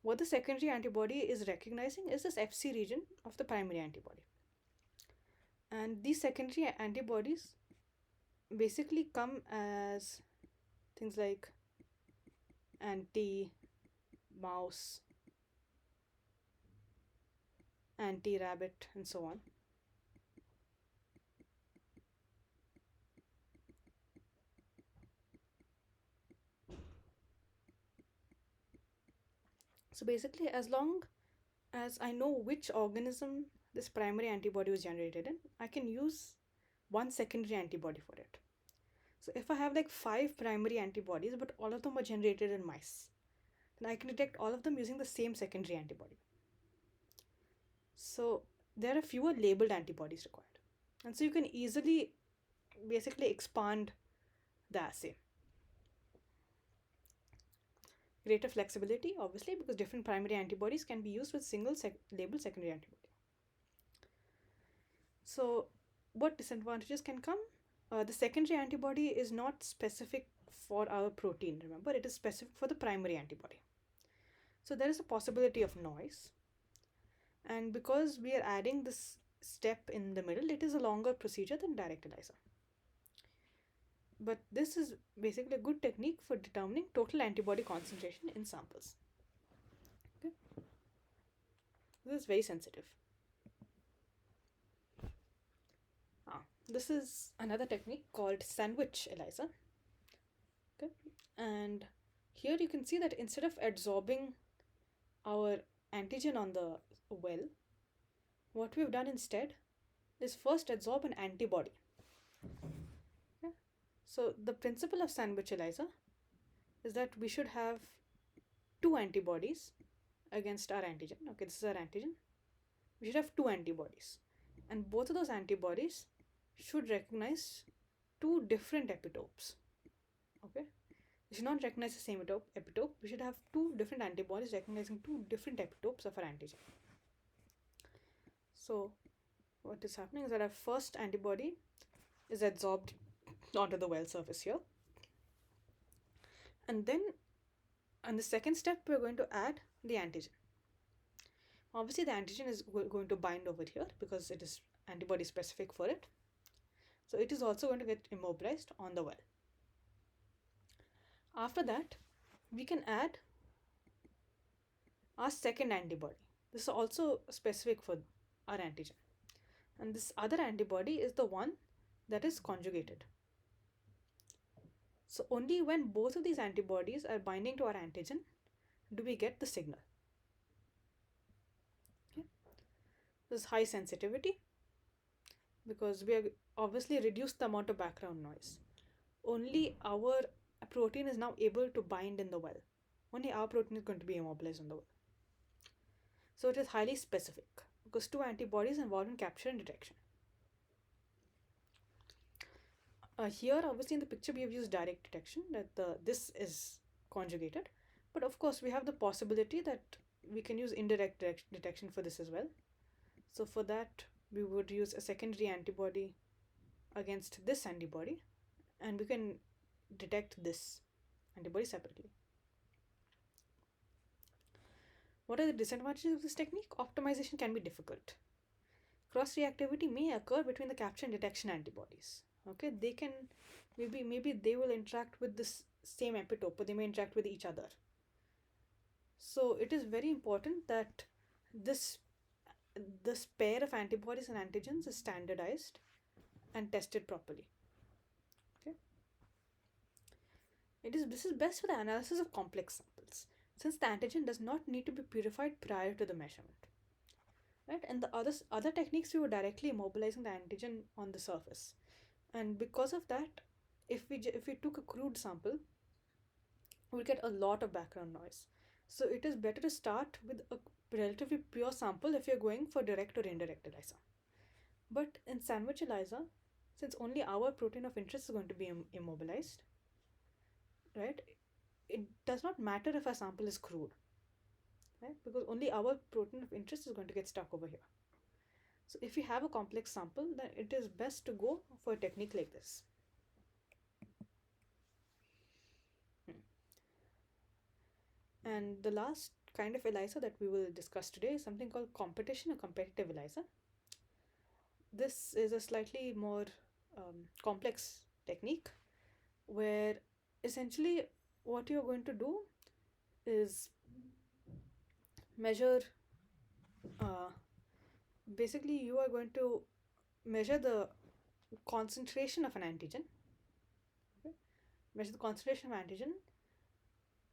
What the secondary antibody is recognizing is this Fc region of the primary antibody. And these secondary antibodies basically come as things like anti-mouse, anti-rabbit, and so on. So basically, as long as I know which organism this primary antibody was generated in, I can use one secondary antibody for it. So if I have like 5 primary antibodies, but all of them are generated in mice, then I can detect all of them using the same secondary antibody. So there are fewer labeled antibodies required. And so you can easily basically expand the assay. Greater flexibility, obviously, because different primary antibodies can be used with single labeled secondary antibody. So what disadvantages can come? The secondary antibody is not specific for our protein, remember, it is specific for the primary antibody. So there is a possibility of noise. And because we are adding this step in the middle, it is a longer procedure than direct ELISA. But this is basically a good technique for determining total antibody concentration in samples. Okay. This is very sensitive. This is another technique called sandwich ELISA. Okay. And here you can see that instead of adsorbing our antigen on the well, what we've done instead is first adsorb an antibody. Okay. So the principle of sandwich ELISA is that we should have 2 antibodies against our antigen. Okay, this is our antigen. We should have 2 antibodies, and both of those antibodies should recognize 2 different epitopes. Okay, we should not recognize the same epitope. We should have 2 different antibodies recognizing 2 different epitopes of our antigen. So what is happening is that our first antibody is adsorbed onto the well surface here, and then on the second step we're going to add the antigen. Obviously the antigen is going to bind over here because it is antibody specific for it. So it is also going to get immobilized on the well. After that, we can add our second antibody. This is also specific for our antigen. And this other antibody is the one that is conjugated. So only when both of these antibodies are binding to our antigen do we get the signal. Okay. This is high sensitivity because we have obviously reduced the amount of background noise. Only our protein is now able to bind in the well. Only our protein is going to be immobilized in the well. So it is highly specific because two antibodies involved in capture and detection. Here, obviously, in the picture, we have used direct detection that this is conjugated, but of course, we have the possibility that we can use indirect detection for this as well. So for that, we would use a secondary antibody against this antibody, and we can detect this antibody separately. What are the disadvantages of this technique? Optimization can be difficult. Cross-reactivity may occur between the capture and detection antibodies. Okay, they can maybe they will interact with this same epitope, but they may interact with each other. So it is very important that this pair of antibodies and antigens is standardized and tested properly. Okay, this is best for the analysis of complex samples, since the antigen does not need to be purified prior to the measurement. Right, and the other techniques we were directly immobilizing the antigen on the surface, and because of that, if we took a crude sample, we'll get a lot of background noise. So it is better to start with a relatively pure sample if you're going for direct or indirect ELISA. But in sandwich ELISA, since only our protein of interest is going to be immobilized, right, it does not matter if our sample is crude, right, because only our protein of interest is going to get stuck over here. So if you have a complex sample, then it is best to go for a technique like this. And the last kind of ELISA that we will discuss today is something called competition or competitive ELISA. This is a slightly more complex technique where essentially what you're going to do is measure, basically you are going to measure the concentration of an antigen, okay? Measure the concentration of antigen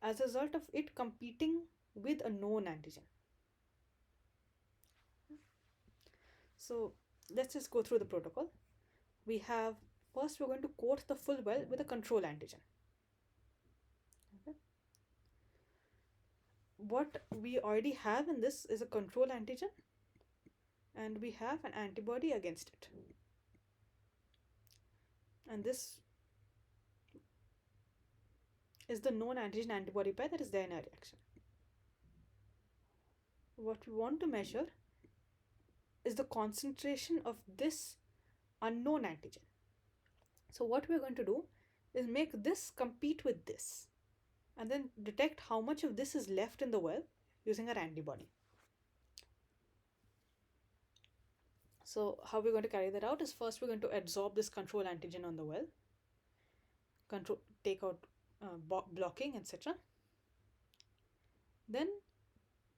as a result of it competing with a known antigen. So let's just go through the protocol. We have, first we're going to coat the full well with a control antigen. Okay. What we already have in this is a control antigen, and we have an antibody against it. And this is the known antigen antibody pair that is there in our reaction. What we want to measure is the concentration of this unknown antigen. So what we're going to do is make this compete with this and then detect how much of this is left in the well using our antibody. So how we're going to carry that out is, first we're going to adsorb this control antigen on the well, take out blocking, etc. Then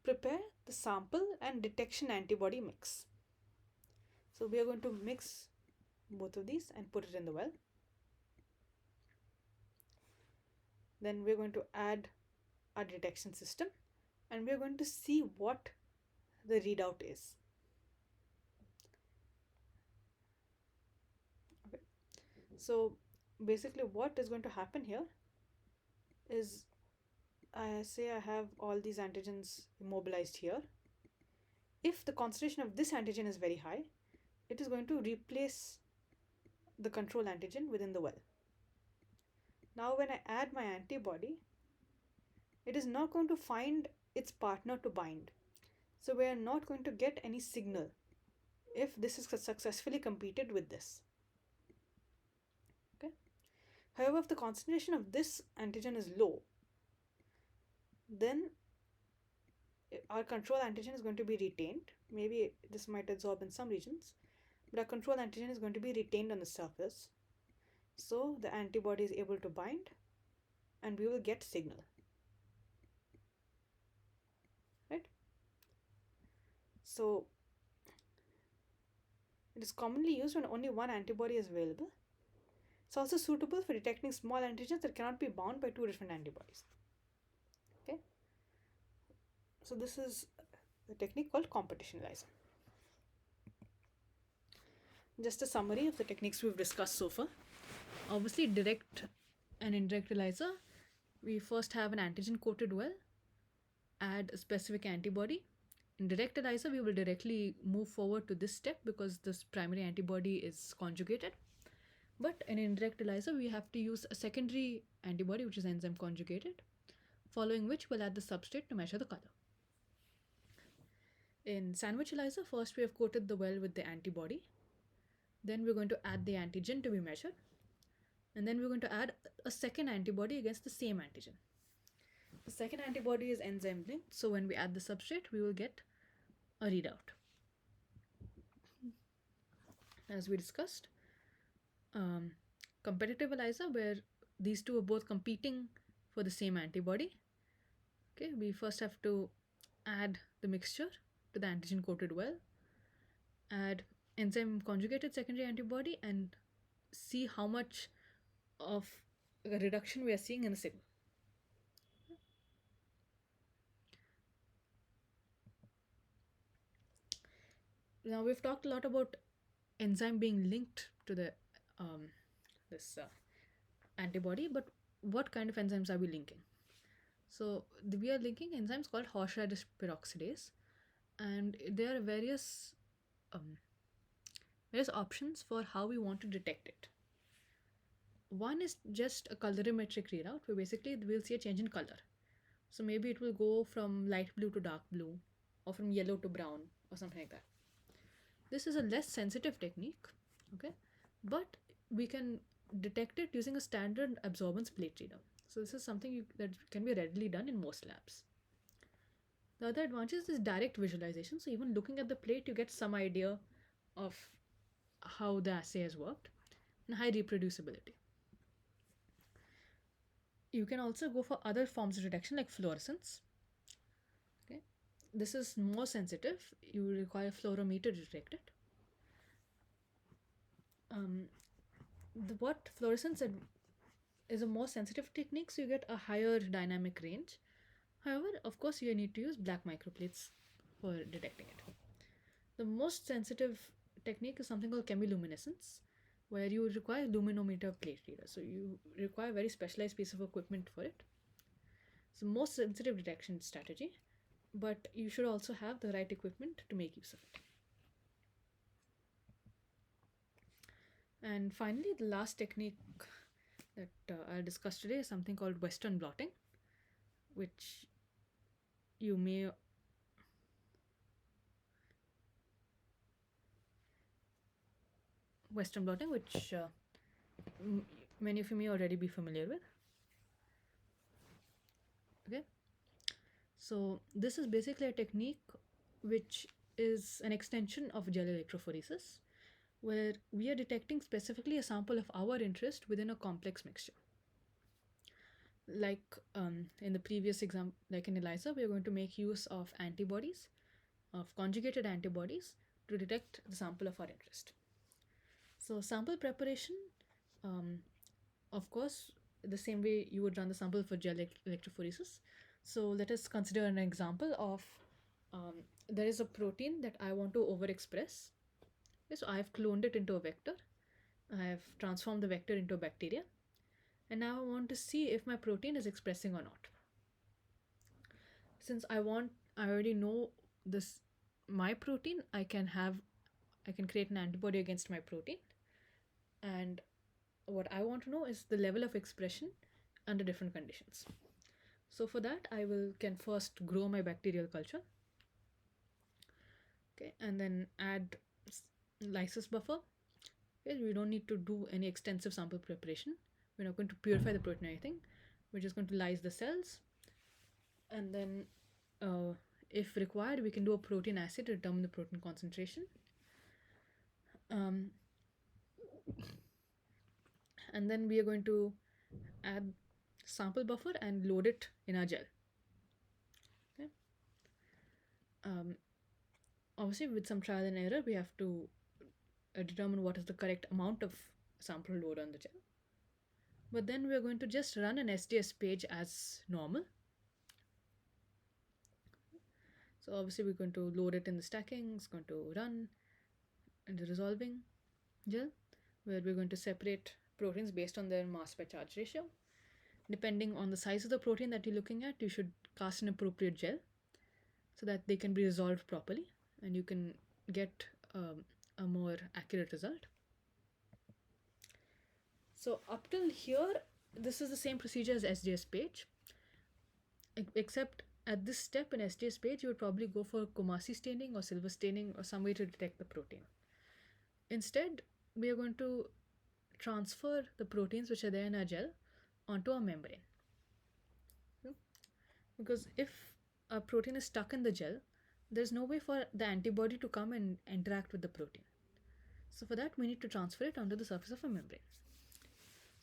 prepare the sample and detection antibody mix. So we are going to mix both of these and put it in the well. Then we're going to add our detection system and we're going to see what the readout is. Okay. So basically what is going to happen here is, I say I have all these antigens immobilized here. If the concentration of this antigen is very high, it is going to replace the control antigen within the well. Now when I add my antibody, it is not going to find its partner to bind. So we are not going to get any signal if this is successfully competed with this. Okay. However, if the concentration of this antigen is low, then our control antigen is going to be retained. Maybe this might adsorb in some regions, but our control antigen is going to be retained on the surface. So the antibody is able to bind and we will get signal. Right? So it is commonly used when only one antibody is available. It's also suitable for detecting small antigens that cannot be bound by two different antibodies. Okay, so this is the technique called competition ELISA. Just a summary of the techniques we've discussed so far. Obviously, direct and indirect ELISA, we first have an antigen coated well, add a specific antibody. In direct ELISA, we will directly move forward to this step because this primary antibody is conjugated. But in indirect ELISA, we have to use a secondary antibody, which is enzyme conjugated, following which we'll add the substrate to measure the color. In sandwich ELISA, first we have coated the well with the antibody. Then we're going to add the antigen to be measured. And then we're going to add a second antibody against the same antigen. The second antibody is enzyme linked, so when we add the substrate, we will get a readout. As we discussed, competitive ELISA, where these two are both competing for the same antibody. Okay, we first have to add the mixture to the antigen coated well, add enzyme conjugated secondary antibody, and see how much of a reduction we are seeing in the signal. Now we've talked a lot about enzyme being linked to the this antibody, but what kind of enzymes are we linking? So we are linking enzymes called horseradish peroxidase, and there are various options for how we want to detect it. One is just a colorimetric readout, where basically we'll see a change in color. So maybe it will go from light blue to dark blue, or from yellow to brown, or something like that. This is a less sensitive technique, okay, but we can detect it using a standard absorbance plate reader. So this is something that can be readily done in most labs. The other advantage is direct visualization. So even looking at the plate, you get some idea of how the assay has worked, and high reproducibility. You can also go for other forms of detection like fluorescence. Okay, this is more sensitive. You require a fluorometer to detect it. What fluorescence is a more sensitive technique, so you get a higher dynamic range. However, of course, you need to use black microplates for detecting it. The most sensitive technique is something called chemiluminescence, where you require luminometer plate reader. So you require a very specialized piece of equipment for it. It's the most sensitive detection strategy, but you should also have the right equipment to make use of it. And finally, the last technique that I'll discuss today is something called Western blotting, which you may which many of you may already be familiar with. Okay, so this is basically a technique which is an extension of gel electrophoresis, where we are detecting specifically a sample of our interest within a complex mixture. Like in the previous example, like in ELISA, we are going to make use of antibodies, of conjugated antibodies, to detect the sample of our interest. So sample preparation, of course, the same way you would run the sample for gel electrophoresis. So let us consider an example of there is a protein that I want to overexpress. Okay, so I have cloned it into a vector. I have transformed the vector into a bacteria. And now I want to see if my protein is expressing or not. Since I already know my protein, I can create an antibody against my protein. And what I want to know is the level of expression under different conditions. So for that, I can first grow my bacterial culture. Okay, and then add lysis buffer. Okay, we don't need to do any extensive sample preparation. We're not going to purify the protein or anything. We're just going to lyse the cells. And then, if required, we can do a protein assay to determine the protein concentration. And then we are going to add sample buffer and load it in our gel. Okay. obviously with some trial and error, we have to determine what is the correct amount of sample load on the gel. But then we're going to just run an SDS page as normal. So obviously we're going to load it in the stacking, it's going to run in the resolving gel, where we're going to separate proteins based on their mass by charge ratio. Depending on the size of the protein that you're looking at, you should cast an appropriate gel so that they can be resolved properly and you can get a more accurate result. So up till here, this is the same procedure as SDS page, except at this step in SDS page, you would probably go for Kumasi staining or silver staining or some way to detect the protein. Instead, we are going to transfer the proteins which are there in our gel onto our membrane. Because if a protein is stuck in the gel, there's no way for the antibody to come and interact with the protein. So for that, we need to transfer it onto the surface of a membrane.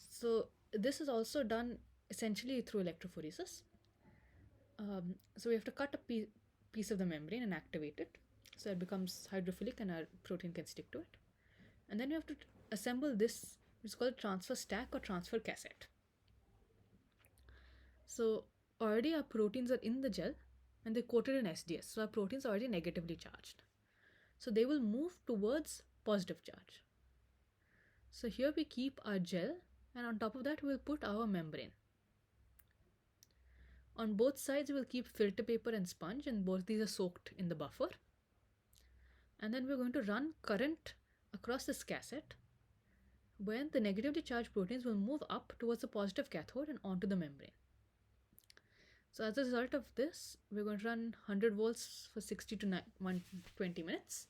So this is also done essentially through electrophoresis. So we have to cut a piece of the membrane and activate it so it becomes hydrophilic and our protein can stick to it. And then we have to assemble this, which is called transfer stack or transfer cassette. So already our proteins are in the gel and they're coated in SDS. So our proteins are already negatively charged. So they will move towards positive charge. So here we keep our gel, and on top of that we'll put our membrane. On both sides we'll keep filter paper and sponge, and both these are soaked in the buffer. And then we're going to run current across this cassette when the negatively charged proteins will move up towards the positive cathode and onto the membrane. So as a result of this, we're going to run 100 volts for 60 to 120 minutes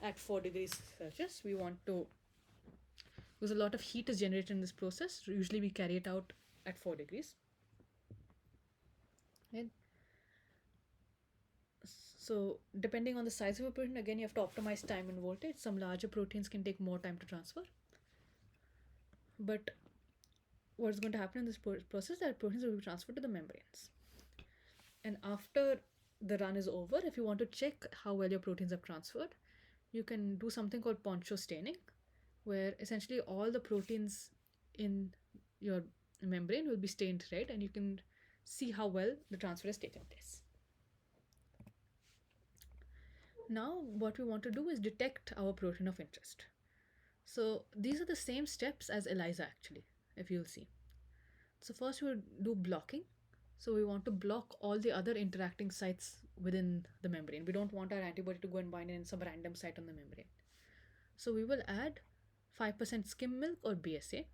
at 4 degrees Celsius. We want to, because a lot of heat is generated in this process, usually we carry it out at 4 degrees. Right? So depending on the size of a protein, again you have to optimize time and voltage. Some larger proteins can take more time to transfer. But what is going to happen in this process is that proteins will be transferred to the membranes. And after the run is over, if you want to check how well your proteins have transferred, you can do something called poncho staining, where essentially all the proteins in your membrane will be stained red, and you can see how well the transfer has taken place. Now what we want to do is detect our protein of interest. So these are the same steps as ELISA actually, if you'll see. So first we'll do blocking. So we want to block all the other interacting sites within the membrane. We don't want our antibody to go and bind in some random site on the membrane. So we will add 5% skim milk or BSA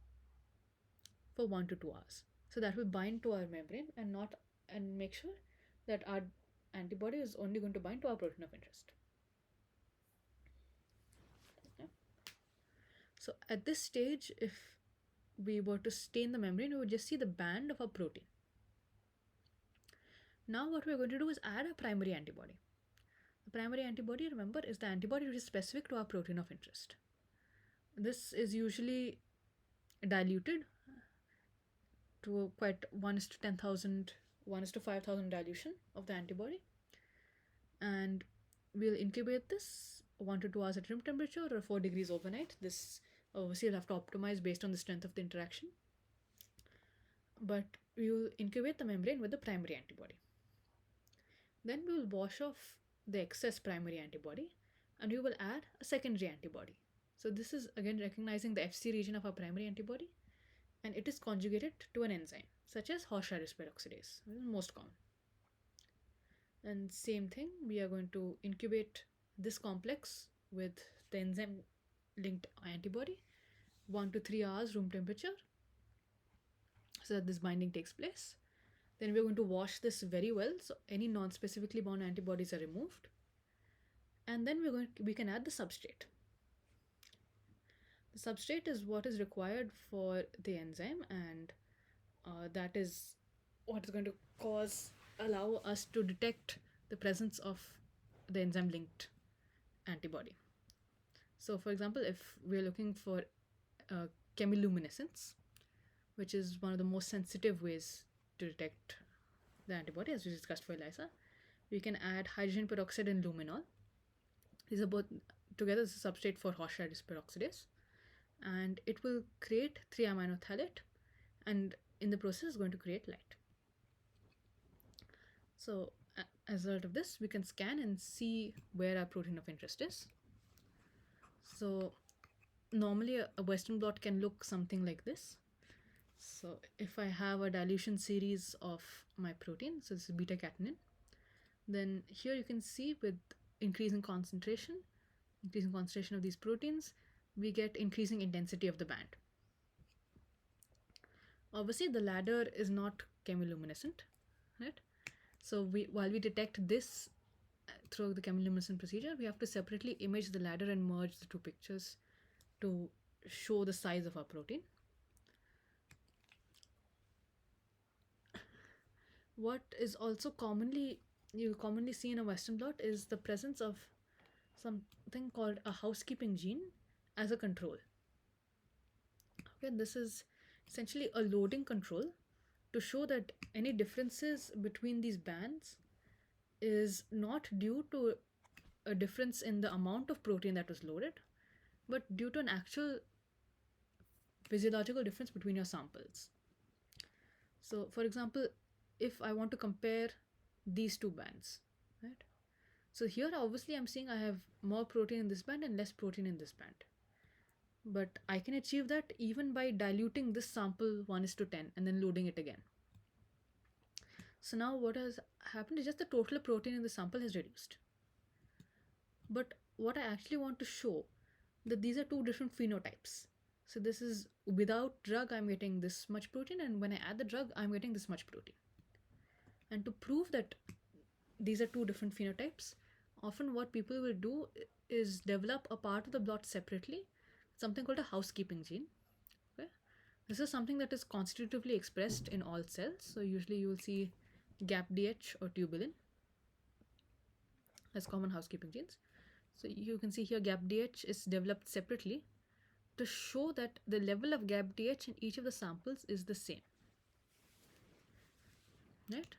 for 1 to 2 hours. So that will bind to our membrane and make sure that our antibody is only going to bind to our protein of interest. Yeah. So at this stage, if we were to stain the membrane, we would just see the band of our protein. Now what we're going to do is add a primary antibody. The primary antibody, remember, is the antibody which is specific to our protein of interest. This is usually diluted to quite 1:10,000, 1:5,000 dilution of the antibody. And we'll incubate this 1 to 2 hours at room temperature or 4 degrees overnight. This obviously you'll have to optimize based on the strength of the interaction. But we will incubate the membrane with the primary antibody. Then we will wash off the excess primary antibody and we will add a secondary antibody. So this is again recognizing the Fc region of our primary antibody, and it is conjugated to an enzyme such as horseradish peroxidase, which is most common. And same thing, we are going to incubate this complex with the enzyme linked antibody 1 to 3 hours room temperature so that this binding takes place. Then we're going to wash this very well, so any non-specifically bound antibodies are removed. And then we can add the substrate. The substrate is what is required for the enzyme, and that is what is going to allow us to detect the presence of the enzyme linked antibody. So for example, if we're looking for chemiluminescence, which is one of the most sensitive ways to detect the antibody, as we discussed for ELISA, we can add hydrogen peroxide and luminol. These are both together as a substrate for horseradish peroxidase, and it will create 3-aminophthalate, and in the process is going to create light. So as a result of this, we can scan and see where our protein of interest is. So normally a Western blot can look something like this. So if I have a dilution series of my protein, so this is beta catenin, then here you can see with increasing concentration of these proteins, we get increasing intensity of the band. Obviously, the ladder is not chemiluminescent, right? So while we detect this through the chemiluminescent procedure, we have to separately image the ladder and merge the two pictures to show the size of our protein. What is also commonly see in a Western blot is the presence of something called a housekeeping gene as a control. Okay, this is essentially a loading control to show that any differences between these bands is not due to a difference in the amount of protein that was loaded, but due to an actual physiological difference between your samples. So, for example, if I want to compare these two bands, right? So here, obviously, I'm seeing I have more protein in this band and less protein in this band. But I can achieve that even by diluting this sample 1:10 and then loading it again. So now what has happened is just the total protein in the sample has reduced. But what I actually want to show that these are two different phenotypes. So this is without drug, I'm getting this much protein, and when I add the drug, I'm getting this much protein. And to prove that these are two different phenotypes, often what people will do is develop a part of the blot separately, something called a housekeeping gene. Okay? This is something that is constitutively expressed in all cells. So usually you will see GAPDH or tubulin as common housekeeping genes. So you can see here GAPDH is developed separately to show that the level of GAPDH in each of the samples is the same. Right?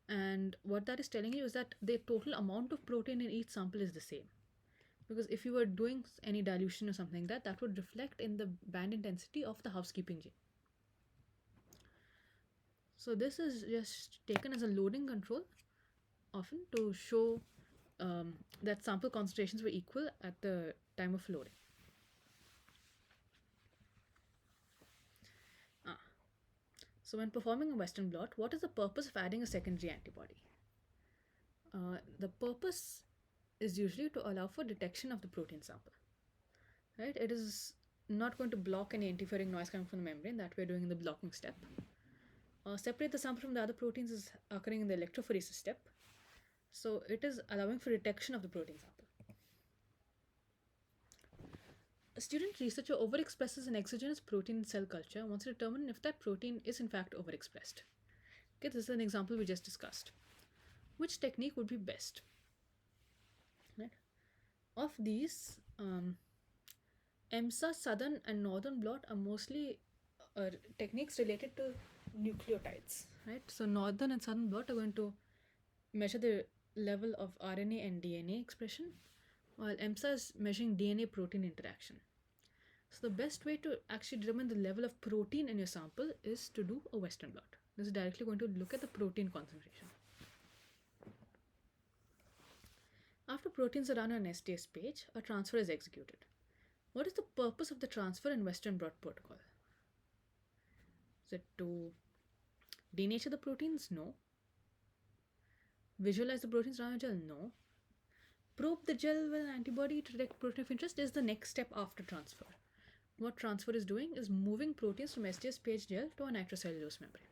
And what that is telling you is that the total amount of protein in each sample is the same. Because if you were doing any dilution or something like that, that would reflect in the band intensity of the housekeeping gene. So this is just taken as a loading control, often to show that sample concentrations were equal at the time of loading. So when performing a Western blot, what is the purpose of adding a secondary antibody? The purpose is usually to allow for detection of the protein sample. Right? It is not going to block any interfering noise coming from the membrane that we're doing in the blocking step. Separate the sample from the other proteins is occurring in the electrophoresis step. So it is allowing for detection of the protein sample. A student researcher overexpresses an exogenous protein in cell culture and wants to determine if that protein is in fact overexpressed. Okay, this is an example we just discussed. Which technique would be best? Right? Of these, EMSA, southern and northern blot are mostly techniques related to nucleotides. Right? So northern and southern blot are going to measure the level of RNA and DNA expression, while EMSA is measuring DNA protein interaction. So the best way to actually determine the level of protein in your sample is to do a Western blot. This is directly going to look at the protein concentration. After proteins are run on an STS page, a transfer is executed. What is the purpose of the transfer in Western blot protocol? Is it to denature the proteins? No. Visualize the proteins around the gel? No. Probe the gel with an antibody to detect protein of interest is the next step after transfer. What transfer is doing is moving proteins from STS page gel to a nitrocellulose membrane.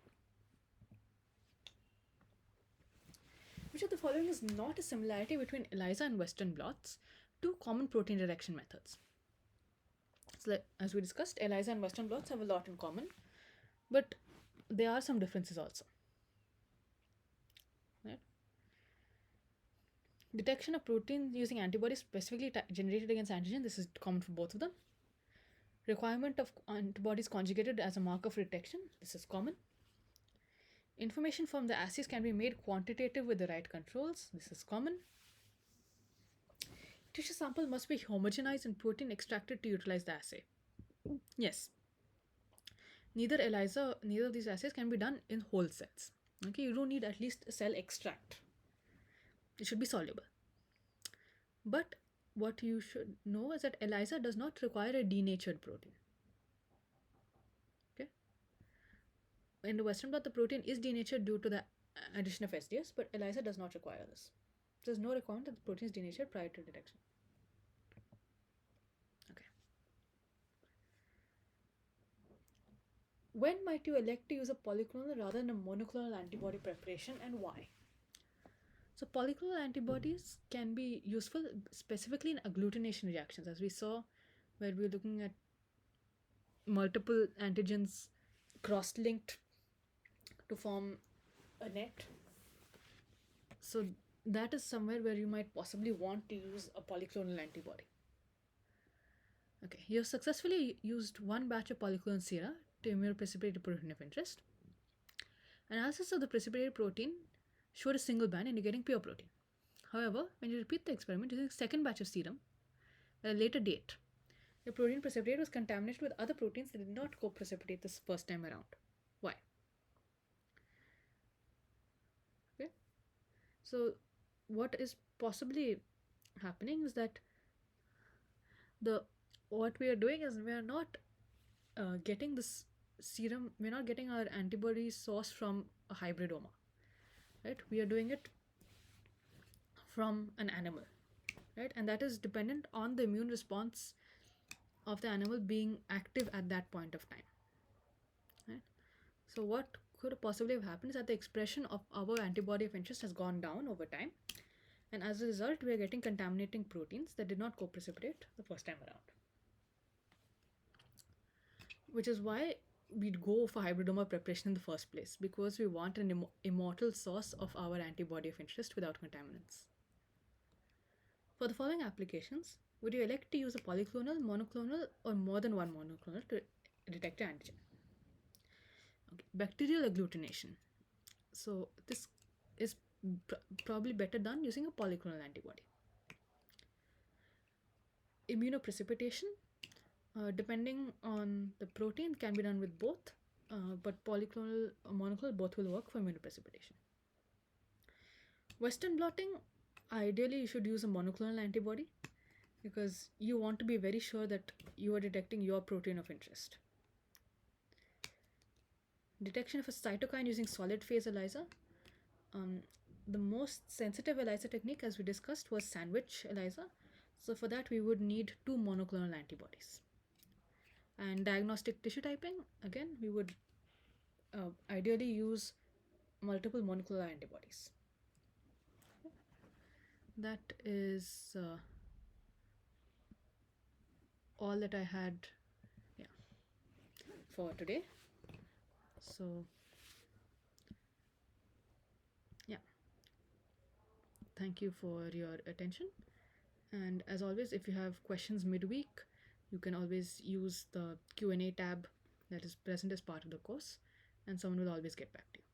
Which of the following is not a similarity between ELISA and Western blots, two common protein detection methods? So as we discussed, ELISA and Western blots have a lot in common, but there are some differences also. Right? Detection of proteins using antibodies specifically generated against antigen, this is common for both of them. Requirement of antibodies conjugated as a marker for detection, this is common. Information from the assays can be made quantitative with the right controls, this is common. Tissue sample must be homogenized and protein extracted to utilize the assay. Yes, neither of these assays can be done in whole cells. Okay, you don't need at least a cell extract. It should be soluble. But what you should know is that ELISA does not require a denatured protein. Okay, in the Western blot, the protein is denatured due to the addition of SDS, but ELISA does not require this. There's no requirement that the protein is denatured prior to detection. Okay. When might you elect to use a polyclonal rather than a monoclonal antibody preparation, and why? So polyclonal antibodies can be useful specifically in agglutination reactions, as we saw where we were looking at multiple antigens cross-linked to form a net. So that is somewhere where you might possibly want to use a polyclonal antibody. Okay, you have successfully used one batch of polyclonal sera to immunoprecipitated protein of interest. Analysis of the precipitated protein showed a single band indicating pure protein. However, when you repeat the experiment using a second batch of serum at a later date, the protein precipitated was contaminated with other proteins that did not co-precipitate this first time around. Why? Okay, so what is possibly happening is that what we are doing is we are not getting this serum, we're not getting our antibody source from a hybridoma, right? We are doing it from an animal, right? And that is dependent on the immune response of the animal being active at that point of time, right? So what could possibly have happened is that the expression of our antibody of interest has gone down over time, and as a result we are getting contaminating proteins that did not co-precipitate the first time around, which is why we'd go for hybridoma preparation in the first place, because we want an immortal source of our antibody of interest without contaminants. For the following applications, would you elect to use a polyclonal, monoclonal, or more than one monoclonal to detect an antigen? Okay. Bacterial agglutination. So this is probably better done using a polyclonal antibody. Immunoprecipitation, depending on the protein, can be done with both, but polyclonal or monoclonal both will work for immunoprecipitation. Western blotting, ideally you should use a monoclonal antibody because you want to be very sure that you are detecting your protein of interest. Detection of a cytokine using solid phase ELISA. The most sensitive ELISA technique, as we discussed, was sandwich ELISA. So for that we would need 2 monoclonal antibodies. And diagnostic tissue typing, again, we would ideally use multiple monoclonal antibodies. That is all that I had for today. So thank you for your attention, and as always, if you have questions midweek, you can always use the Q&A tab that is present as part of the course, and someone will always get back to you.